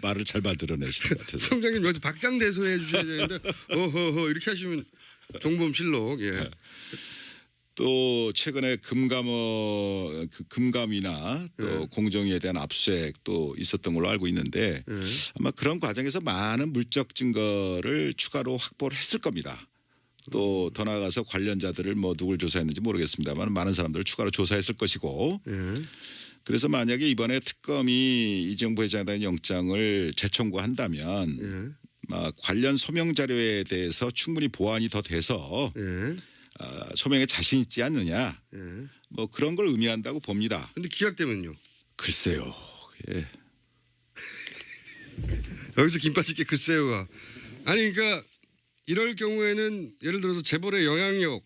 말을 잘 만들어내시는 것 같아서. 총장님 여기서 박장대소해 주셔야 되는데 어허허 이렇게 하시면 종범 실록. 예. 또 최근에 금감이나 또 네. 공정위에 대한 압수수색도 있었던 걸로 알고 있는데 예. 아마 그런 과정에서 많은 물적 증거를 추가로 확보를 했을 겁니다. 또 더 나아가서 관련자들을 뭐 누굴 조사했는지 모르겠습니다만 많은 사람들을 추가로 조사했을 것이고 예. 그래서 만약에 이번에 특검이 이재용 부회장에 대한 영장을 재청구한다면 예. 관련 소명 자료에 대해서 충분히 보완이 더 돼서 예. 소명에 자신 있지 않느냐 예. 뭐 그런 걸 의미한다고 봅니다. 근데 기각되면요? 글쎄요. 예. 여기서 김 빠지게 글쎄요가 아니 그러니까 이럴 경우에는 예를 들어서 재벌의 영향력,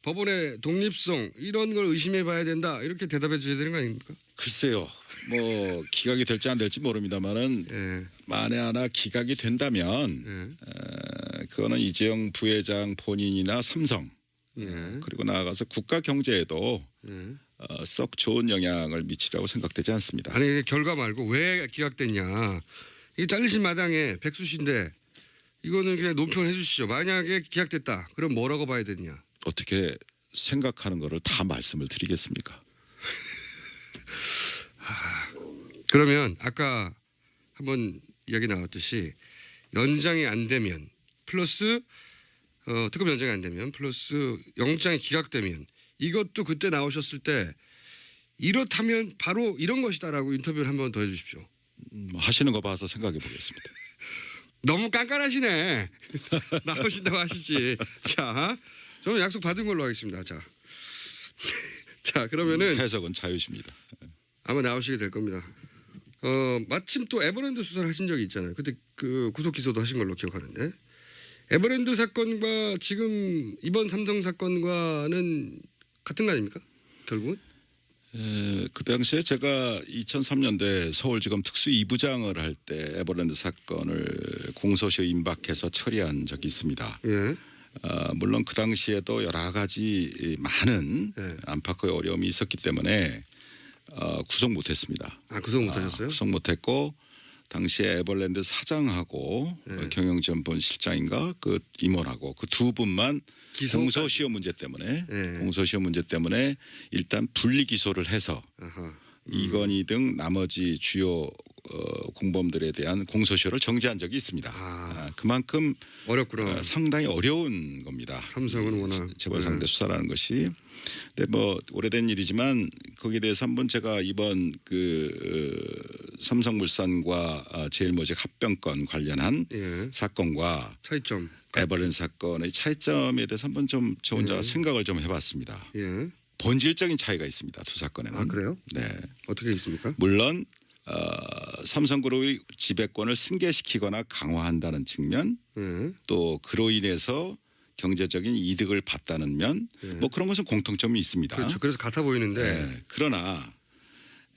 법원의 독립성 이런 걸 의심해 봐야 된다 이렇게 대답해 주셔야 되는 거 아닙니까? 글쎄요. 뭐 기각이 될지 안 될지 모릅니다만은 예. 만에 하나 기각이 된다면 예. 그거는 이재용 부회장 본인이나 삼성 예. 그리고 나아가서 국가 경제에도 예. 썩 좋은 영향을 미치라고 생각되지 않습니다. 아니 결과 말고 왜 기각됐냐? 이게 잘리신 마당에 백수신데 이거는 그냥 논평해 주시죠. 만약에 기각됐다. 그럼 뭐라고 봐야 되느냐? 어떻게 생각하는 거를 다 말씀을 드리겠습니까? 그러면 아까 한번 이야기 나왔듯이 연장이 안 되면 플러스 특검 연장이 안 되면 플러스 영장이 기각되면 이것도 그때 나오셨을 때 이렇다면 바로 이런 것이다라고 인터뷰를 한 번 더 해주십시오. 하시는 거 봐서 생각해 보겠습니다. 너무 깐깐하시네. 나오신다고 하시지. 자, 저는 약속 받은 걸로 하겠습니다. 자 그러면은 해석은 자유십니다. 아마 나오시게 될 겁니다. 마침 또 에버랜드 수사를 하신 적이 있잖아요. 그때 그 구속 기소도 하신 걸로 기억하는데 에버랜드 사건과 지금 이번 삼성 사건과는 같은 거 아닙니까? 결국은? 그 당시에 제가 2003년도에 서울지검 특수 2부장을 할 때 에버랜드 사건을 공소시효 임박해서 처리한 적이 있습니다. 예. 물론 그 당시에도 여러 가지 많은 네. 안팎의 어려움이 있었기 때문에 구속 못했습니다. 아, 구속 못하셨어요? 구속 못했고 당시에 에버랜드 사장하고 네. 경영지원본 실장인가 그 임원하고 그 두 분만 기소까지. 공소시효 문제 때문에 네. 공소시효 문제 때문에 일단 분리 기소를 해서 아하. 이건희 등 나머지 주요 공범들에 대한 공소시효를 정지한 적이 있습니다. 그만큼 어렵구나. 상당히 어려운 겁니다. 삼성은 워낙 재벌 상대 수사라는 것이. 근데 뭐 오래된 일이지만 거기에 대해서 한번 제가 이번 그 삼성물산과 제일모직 합병권 관련한 예. 사건과 차이점. 에버랜드 사건의 차이점에 대해서 한번 좀 저 혼자 생각을 좀 해봤습니다. 예. 본질적인 차이가 있습니다. 두 사건에는. 아, 그래요? 네. 어떻게 있습니까? 물론 삼성그룹의 지배권을 승계시키거나 강화한다는 측면, 예. 또 그로 인해서 경제적인 이득을 봤다는 면, 뭐 그런 것은 공통점이 있습니다. 그렇죠. 그래서 같아 보이는데. 네. 그러나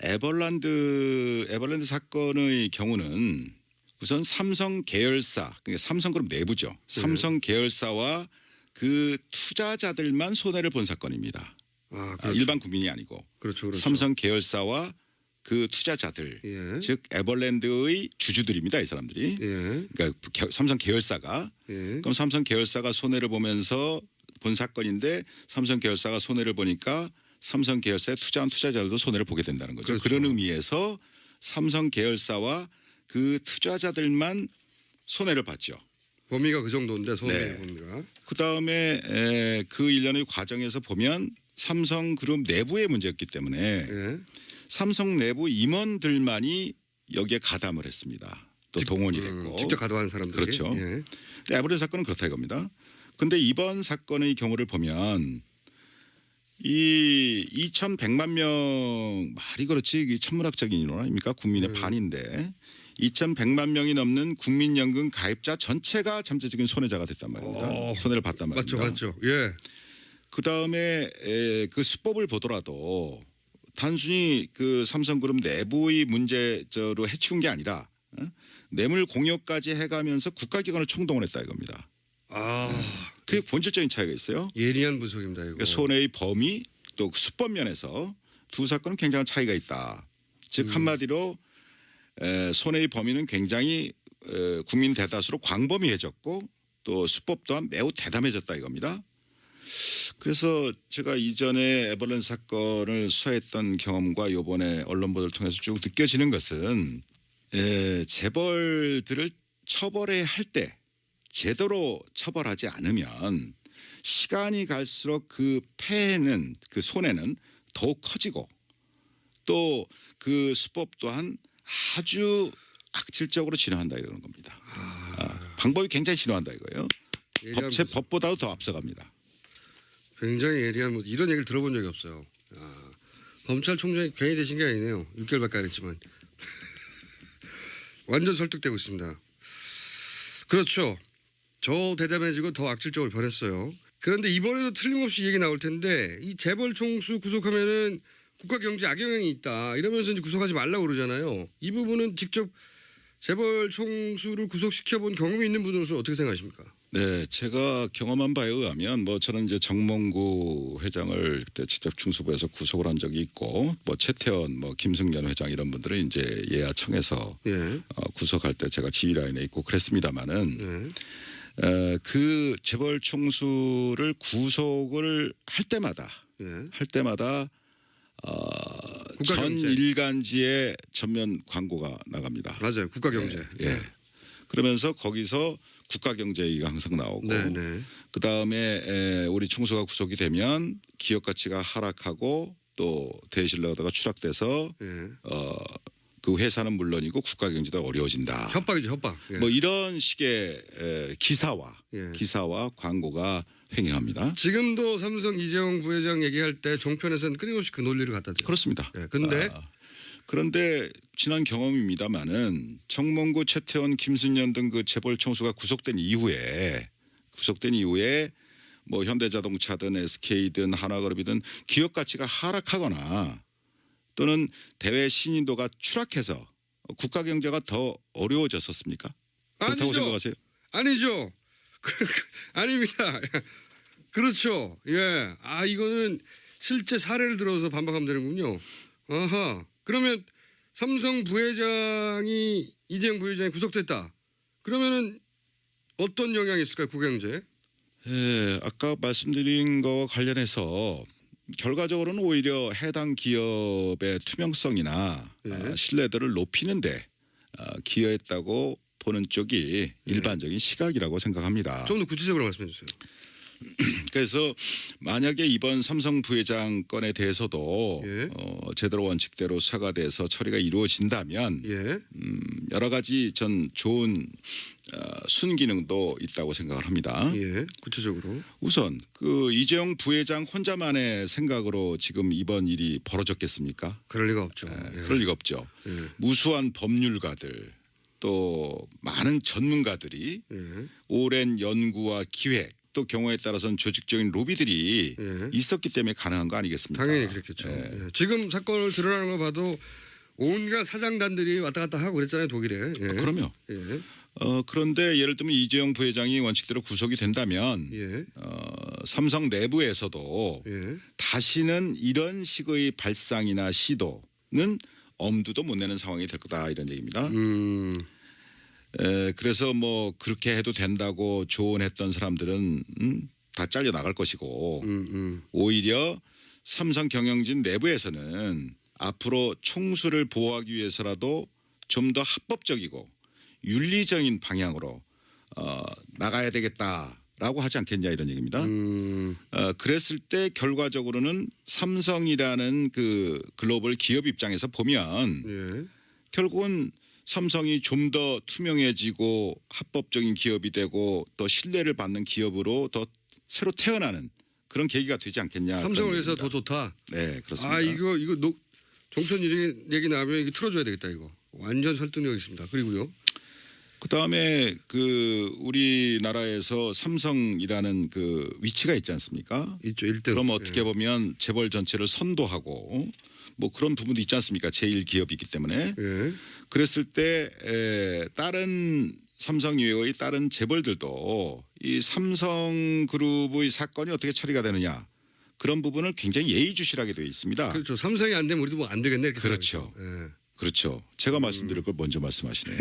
에버랜드 사건의 경우는 우선 삼성 계열사, 그러니까 삼성그룹 내부죠. 삼성 계열사와 그 투자자들만 손해를 본 사건입니다. 아, 그렇죠. 일반 국민이 아니고 그렇죠. 삼성 계열사와 그 투자자들, 예. 즉 에버랜드의 주주들입니다. 이 사람들이. 예. 그러니까 삼성 계열사가. 예. 그럼 삼성 계열사가 손해를 보면서 본 사건인데 삼성 계열사가 손해를 보니까 삼성 계열사에 투자한 투자자들도 손해를 보게 된다는 거죠. 그렇죠. 그런 의미에서 삼성 계열사와 그 투자자들만 손해를 봤죠. 범위가 그 정도인데 손해 네. 범위가. 그다음에 그 일련의 과정에서 보면 삼성그룹 내부의 문제였기 때문에 예. 삼성 내부 임원들만이 여기에 가담을 했습니다. 또 동원이 됐고. 직접 가져간 사람들이. 그렇죠. 예. 근데 에버랜드 사건은 그렇다 이겁니다. 근데 이번 사건의 경우를 보면 이 2,100만 명 말이 그렇지 이게 천문학적인 인원 아닙니까? 국민의 반인데 2,100만 명이 넘는 국민연금 가입자 전체가 잠재적인 손해자가 됐단 말입니다. 손해를 봤단 말입니다. 맞죠. 예. 그 다음에 그 수법을 보더라도 단순히 그 삼성그룹 내부의 문제로 해치운 게 아니라 뇌물 공여까지 해가면서 국가기관을 총동원했다 이겁니다. 아, 그게 본질적인 차이가 있어요. 예리한 분석입니다 이거. 그러니까 손해의 범위 또 수법 면에서 두 사건은 굉장한 차이가 있다. 즉 한마디로 손해의 범위는 굉장히 국민 대다수로 광범위해졌고 또 수법 또한 매우 대담해졌다 이겁니다. 그래서 제가 이전에 에버랜드 사건을 수사했던 경험과 이번에 언론 보도를 통해서 쭉 느껴지는 것은 재벌들을 처벌해야 할 때 제대로 처벌하지 않으면 시간이 갈수록 그 폐해는 그 손해는 더욱 커지고 또 그 수법 또한 아주 악질적으로 진화한다 이러는 겁니다. 방법이 굉장히 진화한다 이거예요. 예리한 법보다도 더 앞서갑니다. 굉장히 예리한 뭐 이런 얘기를 들어본 적이 없어요. 검찰총장이 괜히 되신 게 아니네요. 6개월밖에 안 했지만 완전 설득되고 있습니다. 그렇죠. 더 대담해지고 더 악질적으로 변했어요. 그런데 이번에도 틀림없이 얘기 나올 텐데 이 재벌 총수 구속하면은 국가 경제 악영향이 있다 이러면서 이제 구속하지 말라고 그러잖아요. 이 부분은 직접 재벌 총수를 구속시켜 본 경험이 있는 분으로서 어떻게 생각하십니까? 네, 제가 경험한 바에 의하면 뭐 저는 이제 정몽구 회장을 그때 직접 중수부에서 구속을 한 적이 있고 뭐 최태원, 뭐 김승연 회장 이런 분들은 이제 예하청에서 예. 구속할 때 제가 지휘 라인에 있고 그랬습니다마는 예. 그 재벌 총수를 구속을 할 때마다 전 국가경제. 일간지에 전면 광고가 나갑니다. 맞아요. 국가 경제. 예. 그러면서 거기서 국가 경제 얘기가 항상 나오고 네. 그 다음에 우리 총수가 구속이 되면 기업 가치가 하락하고 또 대신료가 추락돼서 예. 그 회사는 물론이고 국가 경제도 어려워진다. 협박이죠, 협박. 예. 뭐 이런 식의 기사와 광고가 횡행합니다. 지금도 삼성 이재용 부회장 얘기할 때 종편에서는 끊임없이 그 논리를 갖다 대요. 그렇습니다. 예. 근데 그런데 지난 경험입니다마는 정몽구, 최태원, 김승연 등 그 재벌 총수가 구속된 이후에 뭐 현대자동차든 SK든 하나그룹이든 기업 가치가 하락하거나 또는 대외 신인도가 추락해서 국가 경제가 더 어려워졌었습니까? 그렇다고 아니죠. 생각하세요? 아니죠. 아닙니다. 그렇죠. 예. 아 이거는 실제 사례를 들어서 반박하면 되는군요. 아하. 그러면 삼성 부회장이 이재용 부회장이 구속됐다. 그러면은 어떤 영향이 있을까요? 국영제? 예, 아까 말씀드린 거와 관련해서 결과적으로는 오히려 해당 기업의 투명성이나 예. 신뢰도를 높이는데 기여했다고 보는 쪽이 일반적인 시각이라고 생각합니다. 좀 더 구체적으로 말씀해 주세요. 그래서 만약에 이번 삼성 부회장 건에 대해서도 예. 제대로 원칙대로 수사가 돼서 처리가 이루어진다면 예. 여러 가지 전 좋은 순기능도 있다고 생각을 합니다. 예. 구체적으로. 우선 그 이재용 부회장 혼자만의 생각으로 지금 이번 일이 벌어졌겠습니까? 그럴 리가 없죠. 예. 그럴 리가 없죠. 예. 무수한 법률가들 또 많은 전문가들이 예. 오랜 연구와 기획 또 경우에 따라서는 조직적인 로비들이 예. 있었기 때문에 가능한 거 아니겠습니까? 당연히 그렇겠죠. 예. 예. 지금 사건을 드러나는 거 봐도 온갖 사장단들이 왔다 갔다 하고 그랬잖아요, 독일에. 예. 그럼요. 예. 그런데 예를 들면 이재용 부회장이 원칙대로 구속이 된다면 예. 삼성 내부에서도 예. 다시는 이런 식의 발상이나 시도는 엄두도 못 내는 상황이 될 거다 이런 얘기입니다. 그래서 뭐 그렇게 해도 된다고 조언했던 사람들은 다 잘려 나갈 것이고 오히려 삼성 경영진 내부에서는 앞으로 총수를 보호하기 위해서라도 좀 더 합법적이고 윤리적인 방향으로 나가야 되겠다라고 하지 않겠냐 이런 얘기입니다. 그랬을 때 결과적으로는 삼성이라는 그 글로벌 기업 입장에서 보면 예. 결국은 삼성이 좀 더 투명해지고 합법적인 기업이 되고 또 신뢰를 받는 기업으로 더 새로 태어나는 그런 계기가 되지 않겠냐. 삼성을 위해서 더 좋다. 네, 그렇습니다. 아 이거 종편 얘기 나오면 이거 틀어줘야 되겠다 이거. 완전 설득력 있습니다. 그리고요. 그다음에 그 우리나라에서 삼성이라는 그 위치가 있지 않습니까? 있죠 1등. 그럼 어떻게 보면 재벌 전체를 선도하고 뭐 그런 부분도 있지 않습니까? 제1 기업이기 때문에. 예. 그랬을 때 다른 삼성 이외의 다른 재벌들도 이 삼성그룹의 사건이 어떻게 처리가 되느냐 그런 부분을 굉장히 예의주시하게 되어 있습니다. 그렇죠. 삼성이 안 되면 우리도 뭐 안 되겠네. 이렇게 그렇죠. 생각하죠. 예. 그렇죠. 제가 말씀드릴 걸 먼저 말씀하시네.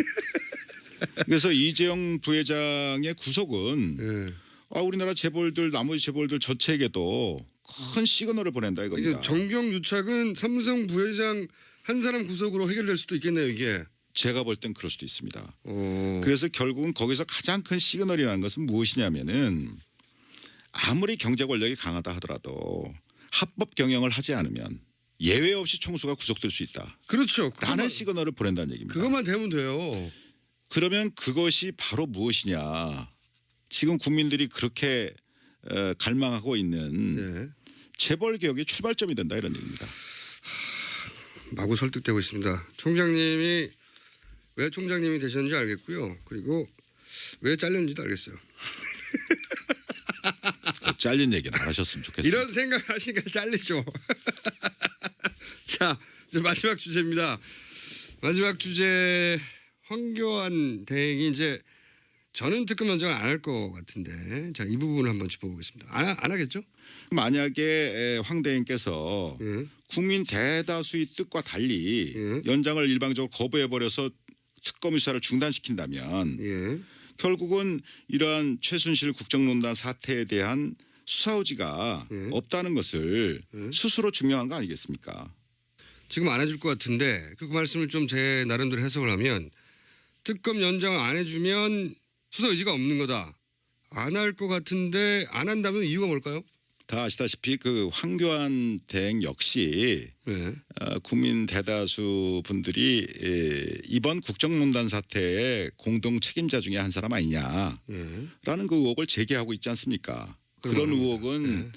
그래서 이재용 부회장의 구속은 우리나라 재벌들 나머지 재벌들 전체에게도 큰 시그널을 보낸다 이겁니다. 이게 정경유착은 삼성 부회장 한 사람 구속으로 해결될 수도 있겠네요 이게. 제가 볼 땐 그럴 수도 있습니다. 그래서 결국은 거기서 가장 큰 시그널이라는 것은 무엇이냐면은 아무리 경제 권력이 강하다 하더라도 합법 경영을 하지 않으면 예외 없이 총수가 구속될 수 있다. 그렇죠. 라는 시그널을 보낸다는 얘기입니다. 그것만 되면 돼요. 그러면 그것이 바로 무엇이냐. 지금 국민들이 그렇게 갈망하고 있는 예. 재벌 개혁의 출발점이 된다 이런 얘기입니다. 마구 설득되고 있습니다. 총장님이 왜 총장님이 되셨는지 알겠고요. 그리고 왜 잘렸는지도 알겠어요. 잘린 얘기는 안 하셨으면 좋겠습니다. 이런 생각을 하시니까 잘리죠. 자, 이제 마지막 주제입니다. 마지막 주제 황교안 대행이 이제 저는 특검 연장을 안 할 것 같은데 자, 이 부분을 한번 짚어보겠습니다. 안 하겠죠? 만약에 황 대행께서 국민 대다수의 뜻과 달리 연장을 일방적으로 거부해버려서 특검 수사를 중단시킨다면 결국은 이러한 최순실 국정농단 사태에 대한 수사 의지가 없다는 것을 스스로 증명한 거 아니겠습니까? 지금 안 해줄 것 같은데 그 말씀을 좀 제 나름대로 해석을 하면 특검 연장을 안 해주면 수사 의지가 없는 거다. 안 할 것 같은데 안 한다면 이유가 뭘까요? 다 아시다시피 그 황교안 대행 역시 국민 대다수 분들이 이번 국정농단 사태의 공동 책임자 중에 한 사람 아니냐라는 그 의혹을 제기하고 있지 않습니까? 그런 의혹은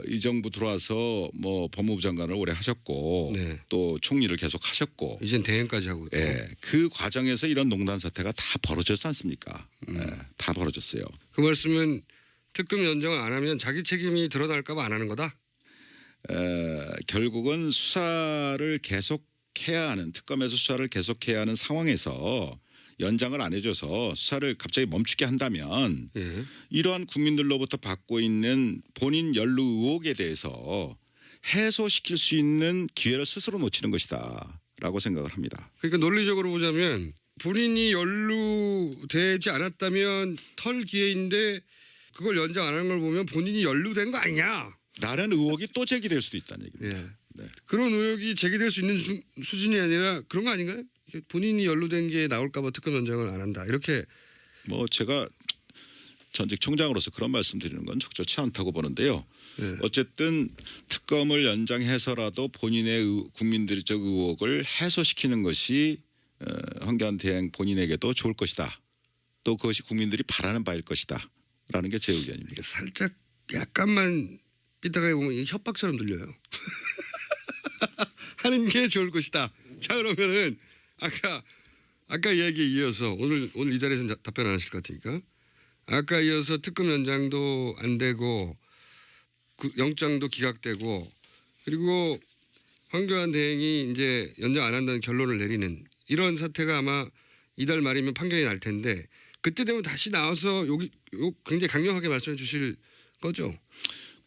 이 정부 들어와서 뭐 법무부 장관을 오래 하셨고 또 총리를 계속 하셨고 이젠 대행까지 하고 있고. 그 과정에서 이런 농단 사태가 다 벌어졌지 않습니까? 다 벌어졌어요. 그 말씀은 특검 연장을 안 하면 자기 책임이 드러날까 봐 안 하는 거다? 결국은 수사를 계속해야 하는 특검에서 수사를 계속해야 하는 상황에서 연장을 안 해줘서 수사를 갑자기 멈추게 한다면 예. 이러한 국민들로부터 받고 있는 본인 연루 의혹에 대해서 해소시킬 수 있는 기회를 스스로 놓치는 것이다라고 생각을 합니다. 그러니까 논리적으로 보자면 본인이 연루되지 않았다면 털 기회인데 그걸 연장 안 하는 걸 보면 본인이 연루된 거 아니냐. 라는 의혹이 또 제기될 수도 있다는 얘기입니다. 예. 네. 그런 의혹이 제기될 수 있는 수준이 아니라 그런 거 아닌가요? 본인이 연루된 게 나올까 봐 특검 연장을 안 한다. 이렇게 뭐 제가 전직 총장으로서 그런 말씀드리는 건 적절치 않다고 보는데요. 예. 어쨌든 특검을 연장해서라도 본인의 국민들적 의혹을 해소시키는 것이 황교안 대행 본인에게도 좋을 것이다. 또 그것이 국민들이 바라는 바일 것이다. 라는 게 제 의견입니다. 이게 살짝 약간만 삐딱하게 보면 이게 협박처럼 들려요. 하는 게 좋을 것이다. 자 그러면은 아까 이야기에 이어서 오늘 이 자리에서 답변 안 하실 것 같으니까 아까 이어서 특검 연장도 안 되고 영장도 기각되고 그리고 황교안 대행이 이제 연장 안 한다는 결론을 내리는 이런 사태가 아마 이달 말이면 판결이 날 텐데 그때 되면 다시 나와서 굉장히 강력하게 말씀해 주실 거죠?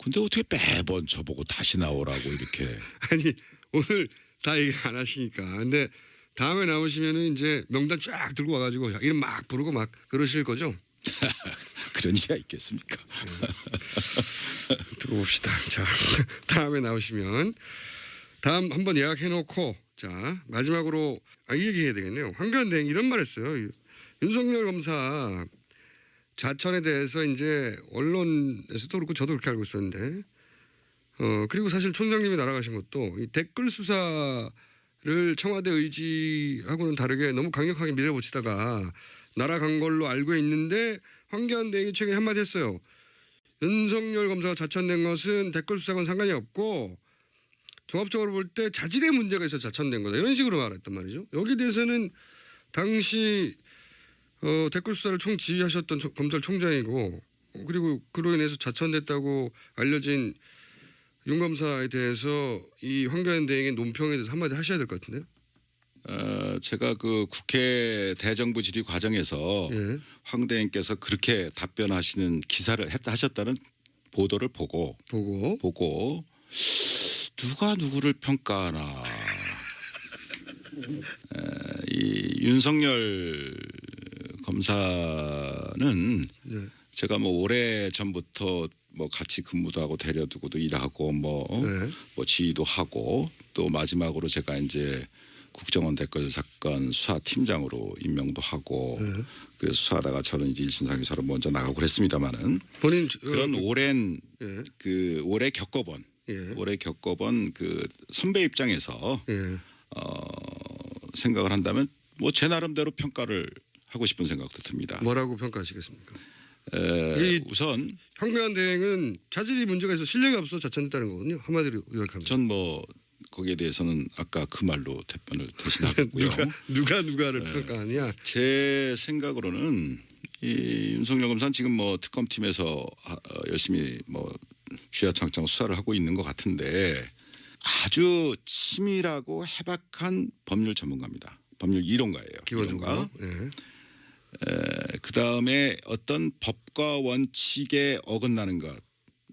근데 어떻게 매번 저보고 다시 나오라고 이렇게. 아니 오늘 다 얘기 안 하시니까. 근데 다음에 나오시면은 이제 명단 쫙 들고 와가지고 이름 막 부르고 막 그러실 거죠? 그런 이가 있겠습니까? 들어봅시다. 자 다음에 나오시면 다음 한번 예약해놓고 자 마지막으로 이 얘기해야 되겠네요. 황교안 대행 이런 말했어요. 윤석열 검사 자천에 대해서 이제 언론에서도 그렇고 저도 그렇게 알고 있었는데 그리고 사실 총장님이 날아가신 것도 이 댓글 수사를 청와대 의지하고는 다르게 너무 강력하게 밀어붙이다가 날아간 걸로 알고 있는데 황교안 대행이 최근에 한마디 했어요. 윤석열 검사가 자천된 것은 댓글 수사와는 상관이 없고 종합적으로 볼 때 자질의 문제가 있어서 자천된 거다. 이런 식으로 말했단 말이죠. 여기에 대해서는 당시 댓글 수사를 총지휘하셨던 검찰총장이고 그리고 그로 인해서 자천됐다고 알려진 윤 검사에 대해서 이 황교안 대행의 논평에 대해서 한마디 하셔야 될 것 같은데요. 제가 그 국회 대정부 질의 과정에서 예. 황 대행께서 그렇게 답변하시는 기사를 하셨다는 보도를 보고 누가 누구를 평가하나. 이 윤석열 검사는 네. 제가 뭐 오래 전부터 뭐 같이 근무도 하고 데려두고도 일하고 뭐 지휘도 하고 또 마지막으로 제가 이제 국정원 댓글 사건 수사팀장으로 임명도 하고 그래서 수사하다가 저는 이제 일신상에서 먼저 나가고 그랬습니다만은 본인 그런 오랜 예. 오래 겪어본 그 선배 입장에서 생각을 한다면 뭐 제 나름대로 평가를 하고 싶은 생각도 듭니다. 뭐라고 평가하시겠습니까? 우선 황교안 대행은 자질이 문제가 있어 실력이 없어 자천했다는 거거든요. 한마디로 요약하면. 전 뭐 거기에 대해서는 아까 그 말로 답변을 대신하고요. 누가를 평가하냐? 제 생각으로는 이 윤석열 검사는 지금 뭐 특검팀에서 열심히 뭐 쥐어창창 수사를 하고 있는 것 같은데 아주 치밀하고 해박한 법률 전문가입니다. 법률 이론가예요. 기본적으로. 그 다음에 어떤 법과 원칙에 어긋나는 것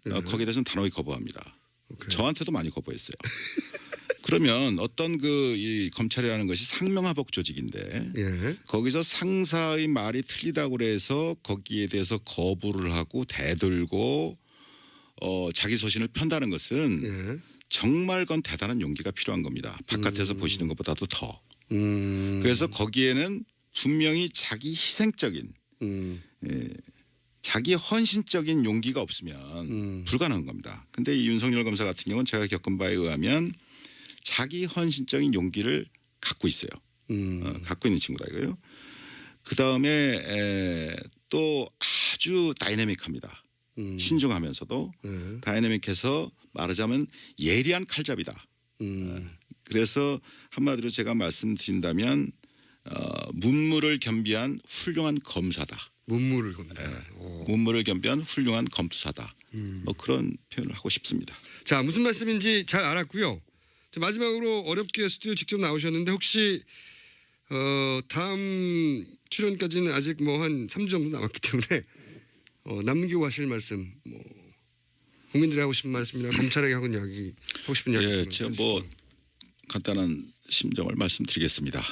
거기에 대해서는 단호히 거부합니다. 오케이. 저한테도 많이 거부했어요. 그러면 어떤 이 검찰이라는 것이 상명하복 조직인데 거기서 상사의 말이 틀리다고 그래서 거기에 대해서 거부를 하고 대들고 자기 소신을 편다는 것은 정말 그건 대단한 용기가 필요한 겁니다. 바깥에서 보시는 것보다도 더. 그래서 거기에는 분명히 자기 희생적인 자기 헌신적인 용기가 없으면 불가능한 겁니다. 근데 이 윤석열 검사 같은 경우는 제가 겪은 바에 의하면 자기 헌신적인 용기를 갖고 있어요. 갖고 있는 친구다 이거요. 그다음에 또 아주 다이내믹합니다. 신중하면서도 다이내믹해서 말하자면 예리한 칼잡이다. 그래서 한마디로 제가 말씀드린다면 문무를 겸비한 훌륭한 검사다. 문무를 겸비한. 문무를 겸비한 훌륭한 검투사다. 뭐 그런 표현을 하고 싶습니다. 자 무슨 말씀인지 잘 알았고요. 자, 마지막으로 어렵게 스튜디오 직접 나오셨는데 혹시 다음 출연까지는 아직 뭐 한 3주 정도 남았기 때문에 남기고 하실 말씀, 뭐 국민들이 하고 싶은 말씀이나 검찰에게 하고 싶은 이야기 있으면 제가 뭐 간단한 심정을 말씀드리겠습니다.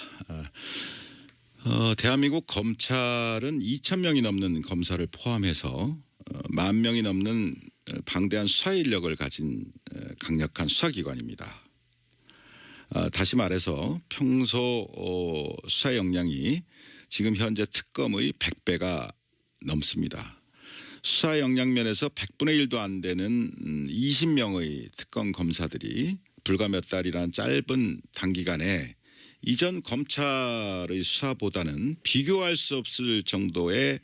대한민국 검찰은 2,000명이 넘는 검사를 포함해서 10,000명이 넘는 방대한 수사 인력을 가진 강력한 수사기관입니다. 다시 말해서 평소 수사 역량이 지금 현재 특검의 100배가 넘습니다. 수사 역량 면에서 100분의 1도 안 되는 20명의 특검 검사들이 불과 몇 달이라는 짧은 단기간에 이전 검찰의 수사보다는 비교할 수 없을 정도의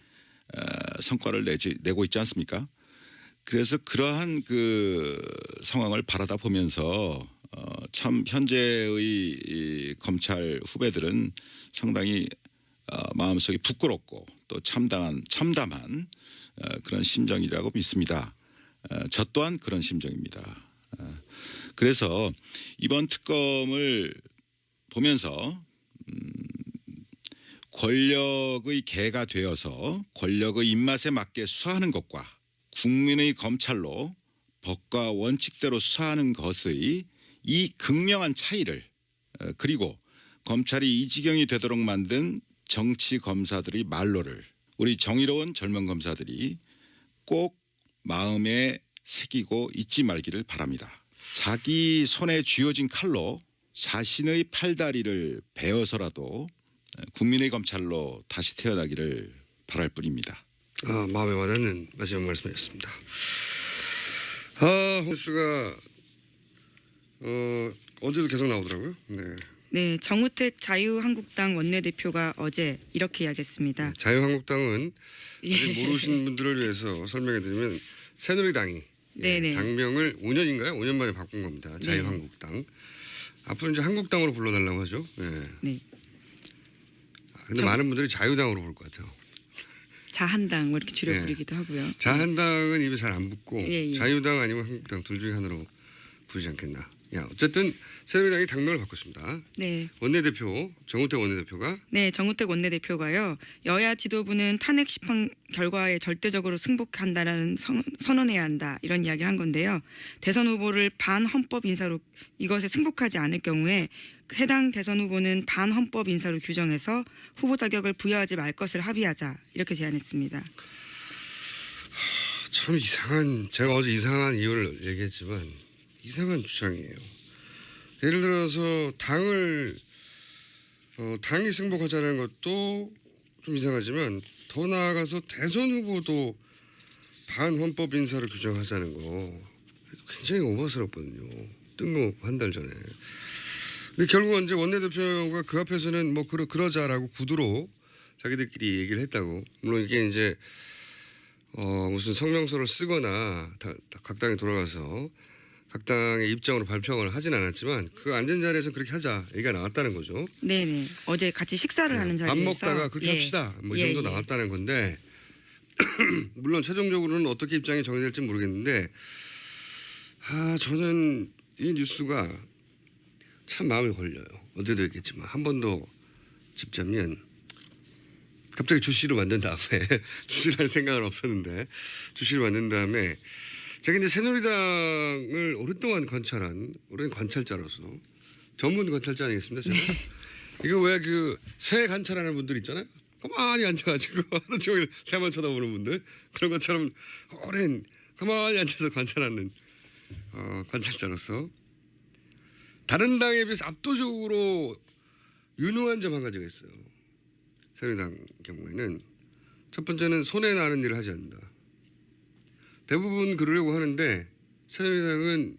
성과를 내고 있지 않습니까? 그래서 그러한 그 상황을 바라다 보면서 참 현재의 이 검찰 후배들은 상당히 마음속이 부끄럽고 또 참담한 그런 심정이라고 믿습니다. 저 또한 그런 심정입니다. 그래서 이번 특검을 보면서 권력의 개가 되어서 권력의 입맛에 맞게 수사하는 것과 국민의 검찰로 법과 원칙대로 수사하는 것의 이 극명한 차이를 그리고 검찰이 이 지경이 되도록 만든 정치 검사들의 말로를 우리 정의로운 젊은 검사들이 꼭 마음에 새기고 잊지 말기를 바랍니다. 자기 손에 쥐어진 칼로 자신의 팔다리를 베어서라도 국민의 검찰로 다시 태어나기를 바랄 뿐입니다. 마음에 와닿는 마지막 말씀이었습니다. 홍수가 어제도 계속 나오더라고요. 네. 네, 정우택 자유한국당 원내대표가 어제 이렇게 이야기했습니다. 자유한국당은 예. 아직 모르시는 분들을 위해서 설명해드리면 새누리당이 네네. 당명을 5년인가요? 5년 만에 바꾼 겁니다. 자유한국당. 앞으로 이제 한국당으로 불러달라고 하죠. 네. 네. 근데 많은 분들이 자유당으로 부를 것 같아요. 자한당 뭐 이렇게 줄여 네. 부르기도 하고요. 자한당은 입에 잘 안 붙고 예, 예. 자유당 아니면 한국당 둘 중에 하나로 부르지 않겠나. 어쨌든 새누리당이 당명을 바꿨습니다. 네. 원내대표 정우택 원내대표가 네, 정우택 원내대표가요. 여야 지도부는 탄핵 심판 결과에 절대적으로 승복한다라는 선언해야 한다. 이런 이야기를 한 건데요. 대선 후보를 반헌법 인사로 이것에 승복하지 않을 경우에 해당 대선 후보는 반헌법 인사로 규정해서 후보 자격을 부여하지 말 것을 합의하자. 이렇게 제안했습니다. 참 이상한 제가 어제 이상한 이유를 얘기했지만 이상한 주장이에요. 예를 들어서 당이 승복하자는 것도 좀 이상하지만 더 나아가서 대선 후보도 반헌법 인사를 규정하자는 거 굉장히 오버스럽거든요. 뜬금없고 한 달 전에. 근데 결국은 이제 원내대표가 그 앞에서는 뭐 그러자라고 구두로 자기들끼리 얘기를 했다고. 물론 이게 이제 무슨 성명서를 쓰거나 각 당에 돌아가서 각 당의 입장으로 발표를 하진 않았지만 그 앉은 자리에서 그렇게 하자 얘기가 나왔다는 거죠. 네네. 어제 같이 식사를 하는 자리에서 밥 먹다가 그렇게 합시다. 뭐 이 정도 나왔다는 건데 물론 최종적으로는 어떻게 입장이 정해질지 모르겠는데 저는 이 뉴스가 참 마음에 걸려요. 어제도 얘기했지만 한 번 더 짚자면 갑자기 주씨로 만든 다음에 주씨라는 생각은 없었는데 주씨를 만든 다음에 제가 이제 새누리당을 오랫동안 관찰한 오랜 관찰자로서 전문 관찰자 아니겠습니까? 제가? 이거 왜 그 새 관찰하는 분들 있잖아요. 가만히 앉아가지고 하루 종일 새만 쳐다보는 분들 그런 것처럼 오랜 가만히 앉아서 관찰하는 관찰자로서 다른 당에 비해서 압도적으로 유능한 점 한 가지가 있어요. 새누리당 경우에는 첫 번째는 손해 나는 일을 하지 않는다. 대부분 그러려고 하는데 새누리당은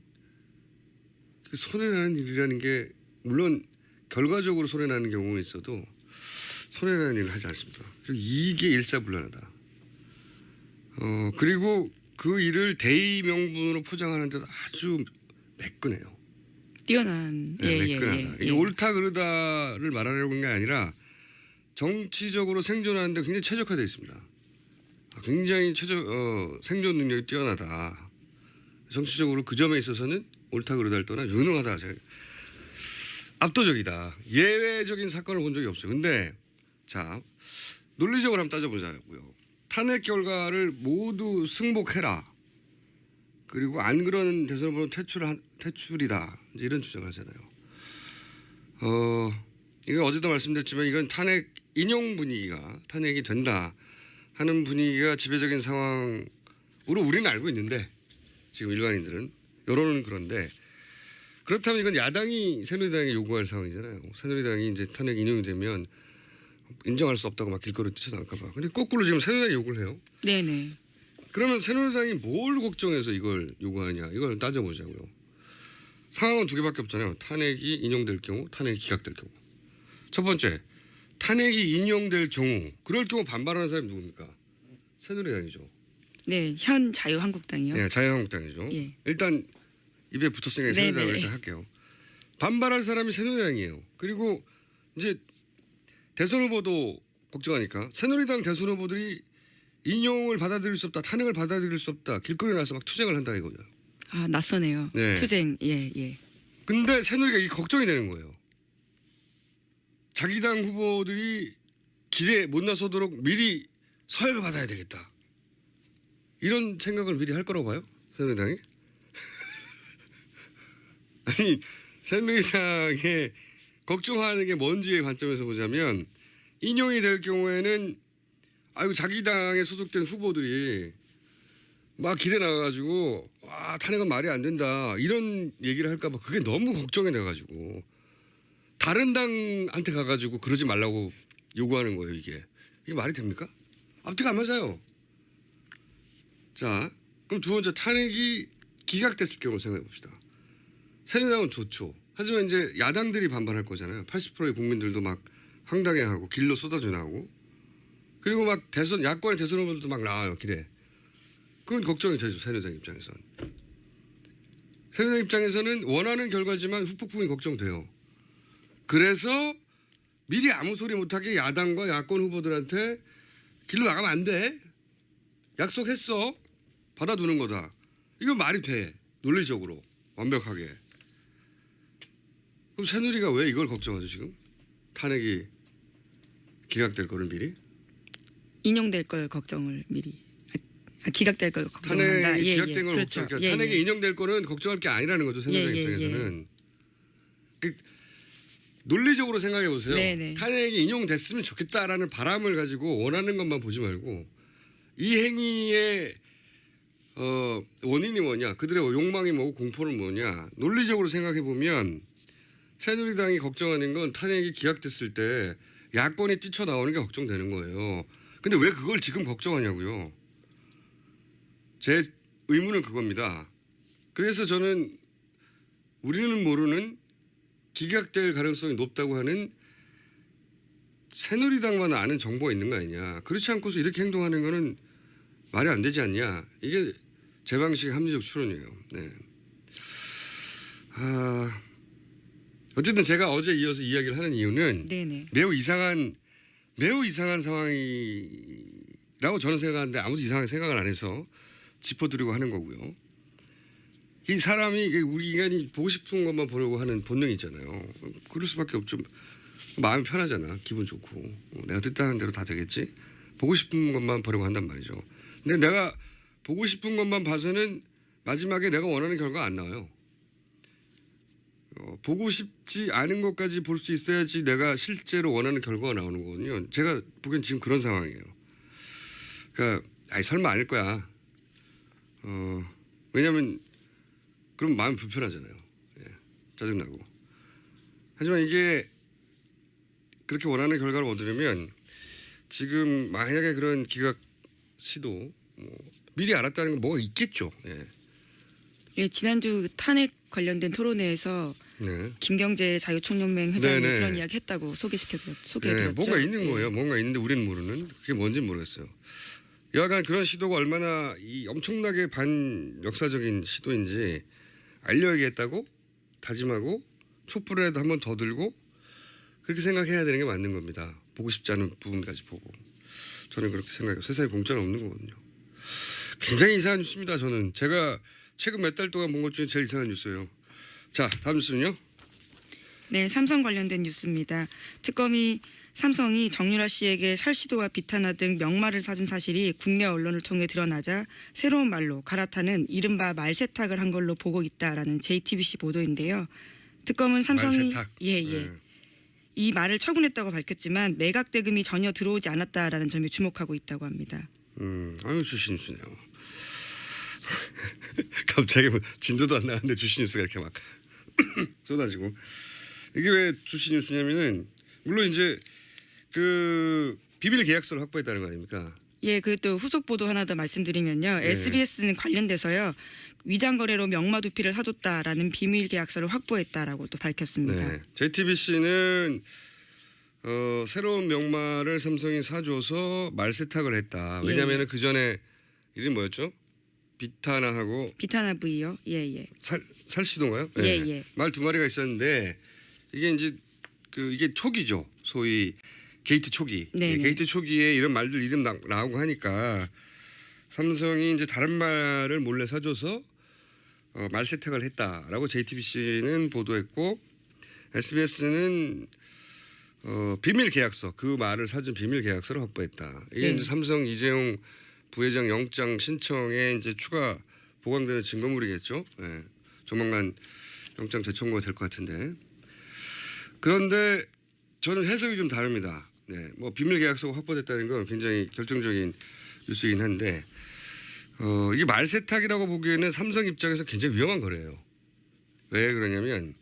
그 손해나는 일이라는 게 물론 결과적으로 손해나는 경우는 있어도 손해나는 일을 하지 않습니다. 그리고 이게 일사불란하다. 그리고 그 일을 대의 명분으로 포장하는 데도 아주 매끈해요. 뛰어난. 매끈하다. 이게 옳다 그르다를 말하려고 하는 게 아니라 정치적으로 생존하는 데 굉장히 최적화되어 있습니다. 굉장히 생존 능력이 뛰어나다. 정치적으로 그 점에 있어서는 옳다 그르다를 떠나 유능하다. 압도적이다. 예외적인 사건을 본 적이 없어요. 근데 자 논리적으로 한번 따져보자고요. 탄핵 결과를 모두 승복해라. 그리고 안 그러는 대선 후보는 퇴출이다. 이제 이런 주장을 하잖아요. 이거 어제도 말씀드렸지만 이건 탄핵 인용 분위기가 탄핵이 된다 하는 분위기가 지배적인 상황으로 우리는 알고 있는데 지금 일반인들은 여론은 그런데 그렇다면 이건 야당이 새누리당에 요구할 상황이잖아요. 새누리당이 이제 탄핵 인용이 되면 인정할 수 없다고 막 길거리 뛰쳐나갈까 봐. 근데 거꾸로 지금 새누리당이 요구를 해요. 네네. 그러면 새누리당이 뭘 걱정해서 이걸 요구하느냐 이걸 따져보자고요. 상황은 두 개밖에 없잖아요. 탄핵이 인용될 경우, 탄핵이 기각될 경우. 첫 번째, 탄핵이 인용될 경우, 그럴 경우 반발하는 사람이 누굽니까? 새누리당이죠. 네, 현 자유한국당이요. 네, 자유한국당이죠. 예. 일단 입에 붙었으니까 네네. 새누리당을 일단 할게요. 반발할 사람이 새누리당이에요. 그리고 이제 대선 후보도 걱정하니까 새누리당 대선 후보들이 인용을 받아들일 수 없다, 탄핵을 받아들일 수 없다, 길거리에 나서 막 투쟁을 한다 이거죠. 아 낯서네요. 네. 투쟁. 예 예. 근데 새누리가 이 걱정이 되는 거예요. 자기 당 후보들이 길에 못 나서도록 미리 서열을 받아야 되겠다. 이런 생각을 미리 할 거라고 봐요? 새누리당이? 아니 새누리당의 걱정하는 게 뭔지의 관점에서 보자면 인용이 될 경우에는 아이고 자기 당에 소속된 후보들이 막 길에 나가가지고 와 탄핵은 말이 안 된다 이런 얘기를 할까봐 그게 너무 걱정이 돼가지고 다른 당한테 가가지고 그러지 말라고 요구하는 거예요. 이게 말이 됩니까? 앞뒤가 안 맞아요. 자 그럼 두 번째 탄핵이 기각됐을 경우 생각해 봅시다. 새누리당은 좋죠. 하지만 이제 야당들이 반발할 거잖아요. 80%의 국민들도 막 황당해하고 길로 쏟아져 나오고 그리고 막 야권의 대선 후보들도 막 나와요 길에. 그건 걱정이 되죠. 새누리당 입장에서는. 새누리당 입장에서는 원하는 결과지만 후폭 부분이 걱정돼요. 그래서 미리 아무 소리 못하게 야당과 야권 후보들한테 길로 나가면 안 돼. 약속했어. 받아두는 거다. 이건 말이 돼. 논리적으로. 완벽하게. 그럼 새누리가 왜 이걸 걱정하죠 지금? 탄핵이 기각될 거를 미리? 인용될 걸 걱정을 미리. 기각될 걸 걱정한다. 탄핵이 예, 기각된 예. 걸 그렇죠. 걱정. 예, 탄핵이 예. 인용될 거는 걱정할 게 아니라는 거죠. 새누리당 예, 예, 입장에서는. 그 논리적으로 생각해 보세요. 네, 네. 탄핵이 인용됐으면 좋겠다라는 바람을 가지고 원하는 것만 보지 말고 이 행위의 원인이 뭐냐, 그들의 욕망이 뭐고 공포는 뭐냐 논리적으로 생각해 보면 새누리당이 걱정하는 건 탄핵이 기각됐을 때 야권이 뛰쳐나오는 게 걱정되는 거예요. 근데 왜 그걸 지금 걱정하냐고요. 제 의문은 그겁니다. 그래서 저는 우리는 모르는 기각될 가능성이 높다고 하는 새누리당만 아는 정보가 있는 거 아니냐. 그렇지 않고서 이렇게 행동하는 거는 말이 안 되지 않냐. 이게 제 방식의 합리적 추론이에요. 네. 어쨌든 제가 어제 이어서 이야기를 하는 이유는 네네. 매우 이상한 상황이라고 저는 생각하는데 아무도 이상하게 생각을 안 해서 짚어드리고 하는 거고요. 이 사람이 우리 인간이 보고 싶은 것만 보려고 하는 본능이 있잖아요. 그럴 수밖에 없죠. 마음이 편하잖아. 기분 좋고. 내가 뜻하는 대로 다 되겠지. 보고 싶은 것만 보려고 한단 말이죠. 근데 내가 보고 싶은 것만 봐서는 마지막에 내가 원하는 결과가 안 나와요. 보고 싶지 않은 것까지 볼 수 있어야지 내가 실제로 원하는 결과가 나오는 거거든요. 제가 보기엔 지금 그런 상황이에요. 그러니까 설마 아닐 거야. 왜냐하면 그럼 마음 불편하잖아요. 예, 짜증나고. 하지만 이게 그렇게 원하는 결과를 얻으려면 지금 만약에 그런 기각 시도 미리 알았다는 건 뭐가 있겠죠. 예. 예, 지난주 탄핵 관련된 토론회에서 네. 김경재 자유총연맹 회장이 네네. 그런 이야기 했다고 소개해드렸죠. 네, 뭔가 있는 예. 거예요. 뭔가 있는데 우리는 모르는. 그게 뭔지는 모르겠어요. 여하간 그런 시도가 얼마나 이 엄청나게 반역사적인 시도인지 알려야겠다고 다짐하고 촛불에도 한 번 더 들고 그렇게 생각해야 되는 게 맞는 겁니다. 보고 싶지 않은 부분까지 보고. 저는 그렇게 생각해요. 세상에 공짜는 없는 거거든요. 굉장히 이상한 뉴스입니다. 저는. 제가 최근 몇 달 동안 본 것 중에 제일 이상한 뉴스예요. 자, 다음 뉴스는요. 네, 삼성 관련된 뉴스입니다. 특검이 삼성이 정유라 씨에게 살시도와 비타나 등 명말을 사준 사실이 국내 언론을 통해 드러나자 새로운 말로 갈아타는 이른바 말세탁을 한 걸로 보고 있다라는 JTBC 보도인데요. 특검은 삼성이 말세탁. 예. 이 말을 처분했다고 밝혔지만 매각 대금이 전혀 들어오지 않았다라는 점에 주목하고 있다고 합니다. 아유 주시 뉴스네요. 갑자기 뭐 진도도 안 나왔는데 주시 뉴스가 이렇게 막 쏟아지고 이게 왜 주시 뉴스냐면은 물론 이제 그 비밀 계약서를 확보했다는 거 아닙니까? 예, 그 또 후속 보도 하나 더 말씀드리면요. SBS는 관련돼서요. 위장 거래로 명마두피를 사줬다라는 비밀 계약서를 확보했다라고 또 밝혔습니다. 네. JTBC는 새로운 명말을 삼성이 사줘서 말세탁을 했다. 왜냐하면 그 전에 이름 뭐였죠? 비타나하고 비타나 V요. 예. 살시도인가요? 예. 말 두 마리가 있었는데 이게 이제 이게 초기죠. 소위 게이트 초기. 네네. 게이트 초기에 이런 말들 이름 나오고 하니까 삼성이 이제 다른 말을 몰래 사줘서 말세탁을 했다라고 JTBC는 보도했고 SBS는 비밀 계약서 그 말을 사준 비밀 계약서를 확보했다. 이게 네. 이제 삼성 이재용 부회장 영장 신청에 이제 추가 보강되는 증거물이겠죠. 예. 조만간 영장 재청구가 될 것 같은데. 그런데 저는 해석이 좀 다릅니다. 네, 뭐 비밀 계약서가 확보됐다는 건 굉장히 결정적인 뉴스이긴 한데 이게 말세탁이라고 보기에는 삼성 입장에서 굉장히 위험한 거래요. 왜 그러냐면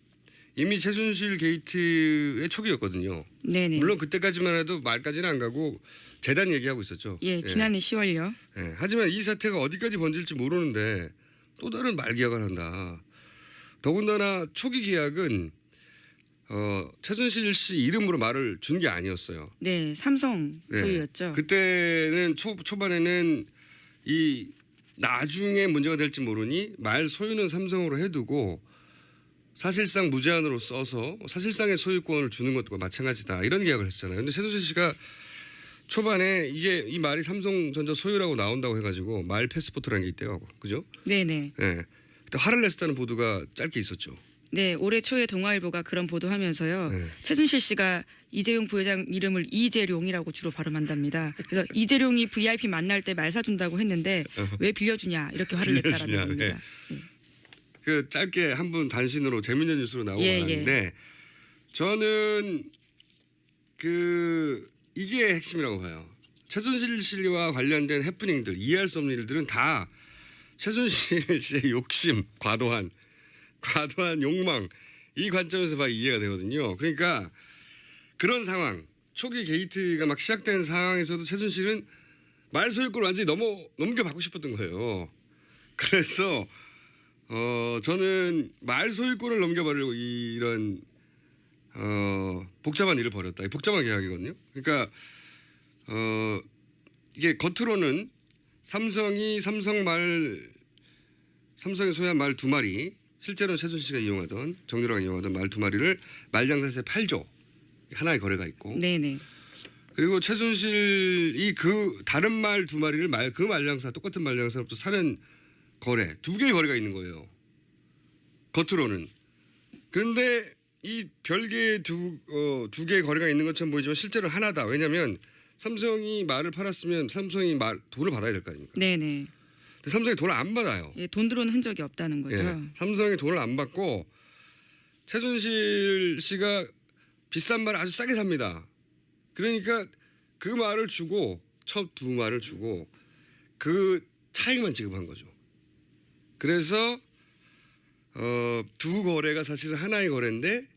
이미 최순실 게이트의 초기였거든요. 네네. 물론 그때까지만 해도 말까지는 안 가고 재단 얘기하고 있었죠. 예, 지난해 10월요. 예, 하지만 이 사태가 어디까지 번질지 모르는데 또 다른 말 계약을 한다. 더군다나 초기 계약은 최순실 씨 이름으로 말을 준 게 아니었어요. 네, 삼성 소유였죠. 그때는 초반에는 이 나중에 문제가 될지 모르니 말 소유는 삼성으로 해두고 사실상 무제한으로 써서 사실상의 소유권을 주는 것과 마찬가지다 이런 계약을 했잖아요. 근데 최순실 씨가 초반에 이 말이 삼성전자 소유라고 나온다고 해가지고 말 패스포트라는 게 있대요. 그죠? 네네. 네. 그때 화를 냈었다는 보도가 짧게 있었죠. 네, 올해 초에 동아일보가 그런 보도하면서요. 네. 최순실 씨가 이재용 부회장 이름을 이재룡이라고 주로 발음한답니다. 그래서 이재룡이 VIP 만날 때 말 사준다고 했는데 왜 빌려주냐 이렇게 화를 냈다라는 빌려주냐, 겁니다. 그 짧게 한 분 단신으로 재밌는 뉴스로 나오고 하는데 저는 이게 핵심이라고 봐요. 최순실 씨와 관련된 해프닝들 이해할 수 없는 일들은 다 최순실 씨의 욕심, 과도한 욕망 이 관점에서 봐 이해가 되거든요. 그러니까 그런 초기 게이트가 막 시작된 상황에서도 최순실은 말 소유권을 완전히 넘겨받고 싶었던 거예요. 그래서 저는 말 소유권을 넘겨버리고 이런 복잡한 일을 벌였다. 복잡한 계약이거든요. 그러니까 이게 겉으로는 삼성이 소유한 말 두 마리 실제로는 최순실 씨가 이용하던 정유라가 이용하던 말 두 마리를 말장사에서 팔죠. 하나의 거래가 있고. 네네. 그리고 최순실이 그 다른 말 두 마리를 그 말장사 똑같은 말장사로부터 사는 거래 두 개의 거래가 있는 거예요. 겉으로는. 그런데 이 별개의 두 개의 거래가 있는 것처럼 보이지만 실제로 하나다. 왜냐하면 삼성이 말을 팔았으면 삼성이 돈을 받아야 될 거 아닙니까? 네네. 근데 삼성이 돈을 안 받아요. 예, 돈 들어오는 흔적이 없다는 거죠. 예, 삼성이 돈을 안 받고 최순실 씨가 비싼 말을 아주 싸게 삽니다. 그러니까 그 말을 주고 첫 두 말을 주고 그 차익만 지급한 거죠. 그래서 두 거래가 사실은 하나의 거래인데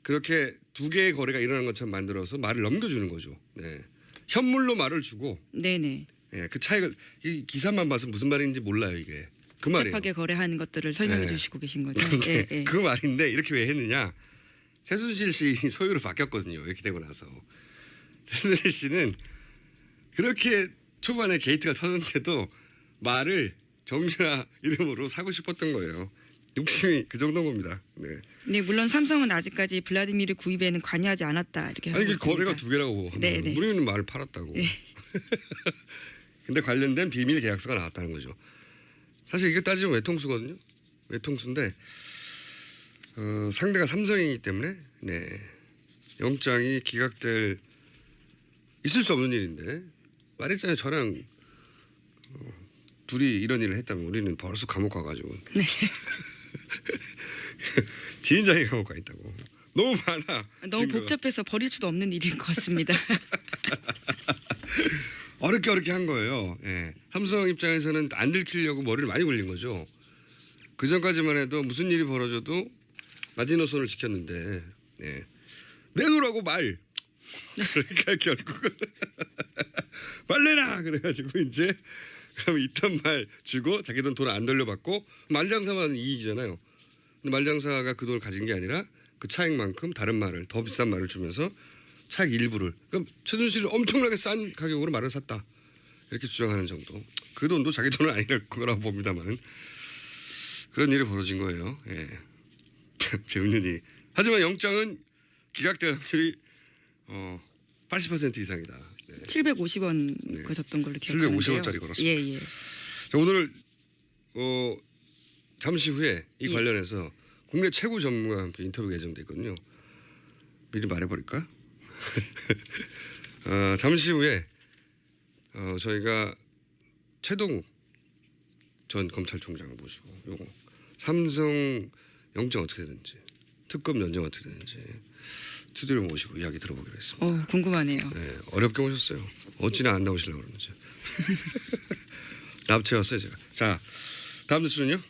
그렇게 두 개의 거래가 일어난 것처럼 만들어서 말을 넘겨주는 거죠. 네. 현물로 말을 주고 네네. 예, 그 차익을 이 기사만 봐서 무슨 말인지 몰라요 이게. 그 말이에요. 복잡하게 거래하는 것들을 설명해 네. 주시고 계신 거죠. 네, 예. 그 말인데 이렇게 왜 했느냐. 최순실 씨 소유로 바뀌었거든요. 이렇게 되고 나서. 최순실 씨는 그렇게 초반에 게이트가 터졌는데도 말을 정유라 이름으로 사고 싶었던 거예요. 욕심이 그 정도인 겁니다. 네. 네, 물론 삼성은 아직까지 블라디미르 구입에는 관여하지 않았다 이렇게 하고 아니 그 있습니다. 거래가 두 개라고 네, 하면 네. 우리는 말을 팔았다고. 근데 관련된 비밀 계약서가 나왔다는 거죠. 사실 이게 따지면 외통수거든요. 외통수인데 상대가 삼성이기 때문에 네. 영장이 기각될 있을 수 없는 일인데 말했잖아요. 저랑 둘이 이런 일을 했다면 우리는 벌써 감옥 가가지고 지인장이 감옥 가 있다고. 너무 많아. 너무 증거가. 복잡해서 버릴 수도 없는 일인 것 같습니다. 어렵게 한 거예요. 예. 삼성 입장에서는 안 들키려고 머리를 많이 굴린 거죠. 그 전까지만 해도 무슨 일이 벌어져도 마지노선을 지켰는데 예. 내놓으라고 말. 그러니까 결국은 말 내라 그래가지고 이제 그럼 있던 말 주고 자기 돈 안 돌려받고 말장사만 이익이잖아요. 근데 말장사가 그 돈을 가진 게 아니라 그 차익만큼 다른 말을 더 비싼 말을 주면서 차익 일부를 그럼 최순실은 엄청나게 싼 가격으로 말을 샀다 이렇게 주장하는 정도. 그 돈도 자기 돈은 아닐 거라고 봅니다만 그런 일이 벌어진 거예요. 예. 재밌는 일. 하지만 영장은 기각될 확률이 80% 이상이다. 네. 750원 네. 거셨던 걸로 기억하는데요. 750원짜리 걸었습니다. 예. 자, 오늘 잠시 후에 이 예. 관련해서 국내 최고 전문가와 함께 인터뷰가 예정돼 있거든요. 미리 말해버릴까? 잠시 후에 저희가 최동욱 전 검찰총장을 모시고 요거 삼성 영장 어떻게 되는지 특검 연장 어떻게 되는지 스튜디오를 모시고 이야기 들어보기로 했습니다. 궁금하네요. 네, 어렵게 오셨어요. 어찌나 안 나오시려고 그러는지. 납치였어요 제가. 자 다음 뉴스는요.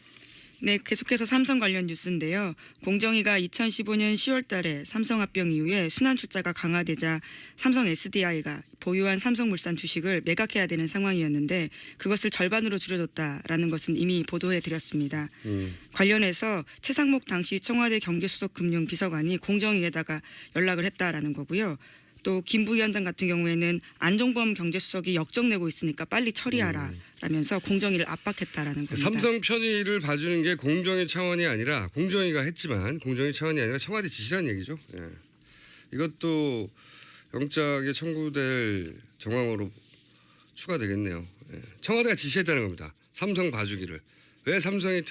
네, 계속해서 삼성 관련 뉴스인데요. 공정위가 2015년 10월 달에 삼성 합병 이후에 순환 출자가 강화되자 삼성 SDI가 보유한 삼성물산 주식을 매각해야 되는 상황이었는데 그것을 절반으로 줄여줬다라는 것은 이미 보도해 드렸습니다. 관련해서 최상목 당시 청와대 경제수석 금융비서관이 공정위에다가 연락을 했다라는 거고요. 또 김 부위원장 같은 경우에는 안종범 경제수석이 역정내고 있으니까 빨리 처리하라라면서 공정위를 압박했다라는 겁니다. 삼성 편의를 봐주는 게 공정위 차원이 아니라 공정위가 했지만 공정위 차원이 아니라 청와대 지시라는 얘기죠. 예. 이것도 영장에 청구될 정황으로 추가되겠네요. 예. 청와대가 지시했다는 겁니다. 삼성 봐주기를. 왜 삼성이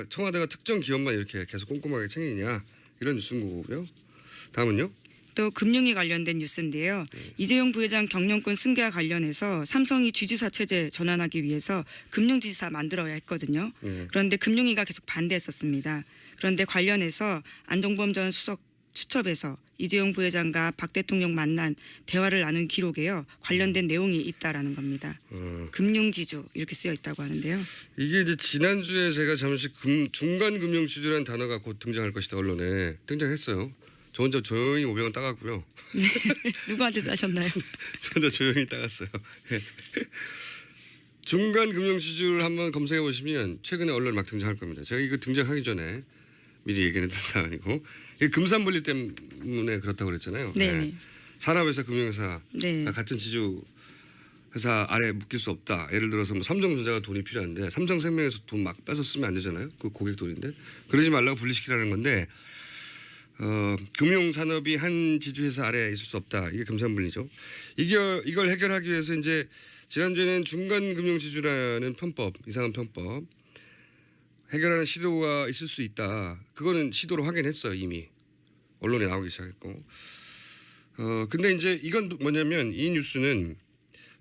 청와대가 특정 기업만 이렇게 계속 꼼꼼하게 챙기냐 이런 뉴스인 거고요. 다음은요. 또 금융위 관련된 뉴스인데요. 이재용 부회장 경영권 승계와 관련해서 삼성이 쥐주사 체제 전환하기 위해서 금융지사 만들어야 했거든요. 그런데 금융위가 계속 반대했었습니다. 그런데 관련해서 안종범 전 수석 수첩에서 이재용 부회장과 박 대통령 만난 대화를 나눈 기록에요. 관련된 내용이 있다라는 겁니다. 금융지주 이렇게 쓰여 있다고 하는데요. 이게 이제 지난주에 제가 잠시 중간 금융지주라는 단어가 곧 등장할 것이다 언론에 등장했어요. 저 혼자 조용히 500원 따갔고요. 네. 누구한테 따셨나요? 저 혼자 조용히 따갔어요. 중간 금융지주를 한번 검색해 보시면 최근에 언론에 막 등장할 겁니다. 제가 이거 등장하기 전에 미리 얘기했던 사안이고 이게 금산분리 때문에 그렇다고 그랬잖아요. 네네. 산업회사, 금융회사 네. 같은 지주 회사 아래 묶일 수 없다. 예를 들어서 뭐 삼성전자가 돈이 필요한데 삼성생명에서 돈 막 빼서 쓰면 안 되잖아요. 그 고객 돈인데 그러지 말라고 분리시키라는 건데 금융산업이 한 지주회사 아래에 있을 수 없다. 이게 금산분리죠. 이걸 해결하기 위해서 이제 지난주에는 중간금융지주라는 편법, 이상한 편법 해결하는 시도가 있을 수 있다. 그거는 시도로 확인했어요. 이미 언론에 나오기 시작했고. 근데 이제 이건 뭐냐면 이 뉴스는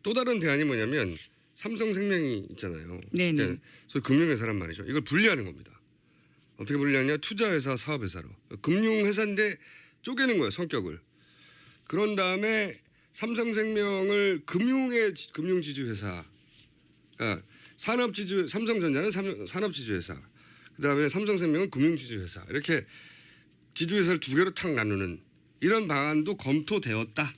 또 다른 대안이 뭐냐면 삼성생명이 있잖아요. 네네. 그러니까 소위 금융회사란 말이죠. 이걸 분리하는 겁니다. 어떻게 분리하냐? 투자회사, 사업회사로. 금융회사인데 쪼개는 거예요. 성격을. 그런 다음에 삼성생명을 금융지주회사. 그러니까 삼성전자는 산업지주회사. 그다음에 삼성생명은 금융지주회사. 이렇게 지주회사를 두 개로 탁 나누는 이런 방안도 검토되었다.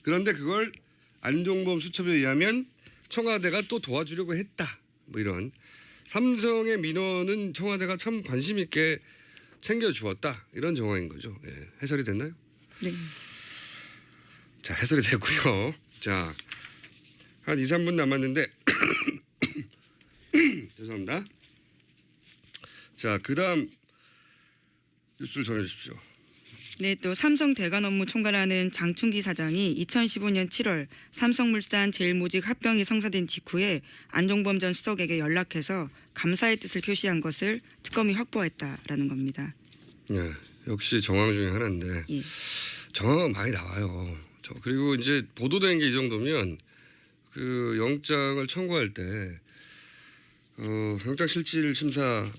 그런데 그걸 안종범 수첩에 의하면 청와대가 또 도와주려고 했다. 뭐 이런. 삼성의 민원은 청와대가 참 관심 있게 챙겨주었다. 이런 정황인 거죠. 예. 해설이 됐나요? 네. 자, 해설이 됐고요. 자, 한 2, 3분 남았는데 죄송합니다. 자, 그다음 뉴스를 전해주십시오. 네, 또 삼성 대관 업무 총괄하는 장충기 사장이 2015년 7월 삼성물산 제일모직 합병이 성사된 직후에 안종범 전 수석에게 연락해서 감사의 뜻을 표시한 것을 특검이 확보했다라는 겁니다. 네, 역시 정황 중에 하나인데 예. 정황은 많이 나와요. 그리고 이제 보도된 게 이 정도면 그 영장을 청구할 때 영장 실질 심사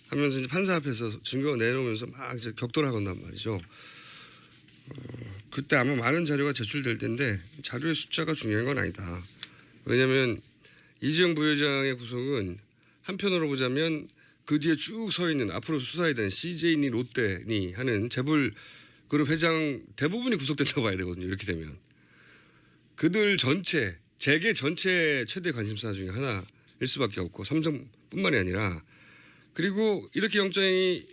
하면서 이제 판사 앞에서 증거 내놓으면서 막 이제 격돌을 하건단 말이죠. 그때 아마 많은 자료가 제출될 텐데 자료의 숫자가 중요한 건 아니다. 왜냐하면 이재용 부회장의 구속은 한편으로 보자면 그 뒤에 쭉 서 있는 앞으로 수사해야 되는 CJ니 롯데니 하는 재벌 그룹 회장 대부분이 구속된다고 봐야 되거든요. 이렇게 되면 그들 전체 재계 전체 최대 관심사 중에 하나일 수밖에 없고 삼성뿐만이 아니라 그리고 이렇게 영장이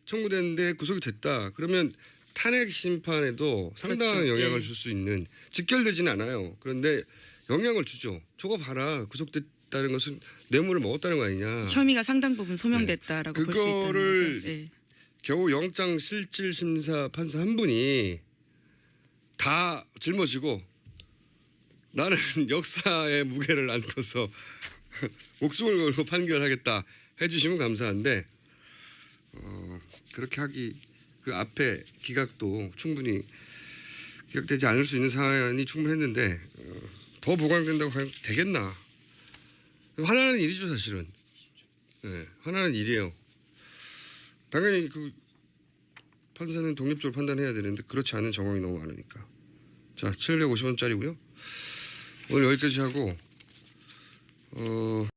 청구됐는데 구속이 됐다. 그러면 탄핵 심판에도 상당한 그렇죠. 영향을 예. 줄 수 있는 직결되지는 않아요. 그런데 영향을 주죠. 저거 봐라. 구속됐다는 것은 뇌물을 먹었다는 거 아니냐. 혐의가 상당 부분 소명됐다라고 볼 수 있다는 그거를 거죠. 예. 겨우 영장 실질 심사 판사 한 분이 다 짊어지고 나는 역사의 무게를 안고서 목숨을 걸고 판결하겠다 해주시면 감사한데 그렇게 하기 그 앞에 기각도 충분히 기각되지 않을 수 있는 사안이 충분했는데 더 보강된다고 하면 되겠나? 화나는 일이죠 사실은. 네, 화나는 일이에요. 당연히 그 판사는 독립적으로 판단해야 되는데 그렇지 않은 정황이 너무 많으니까. 자, 750원짜리고요. 오늘 여기까지 하고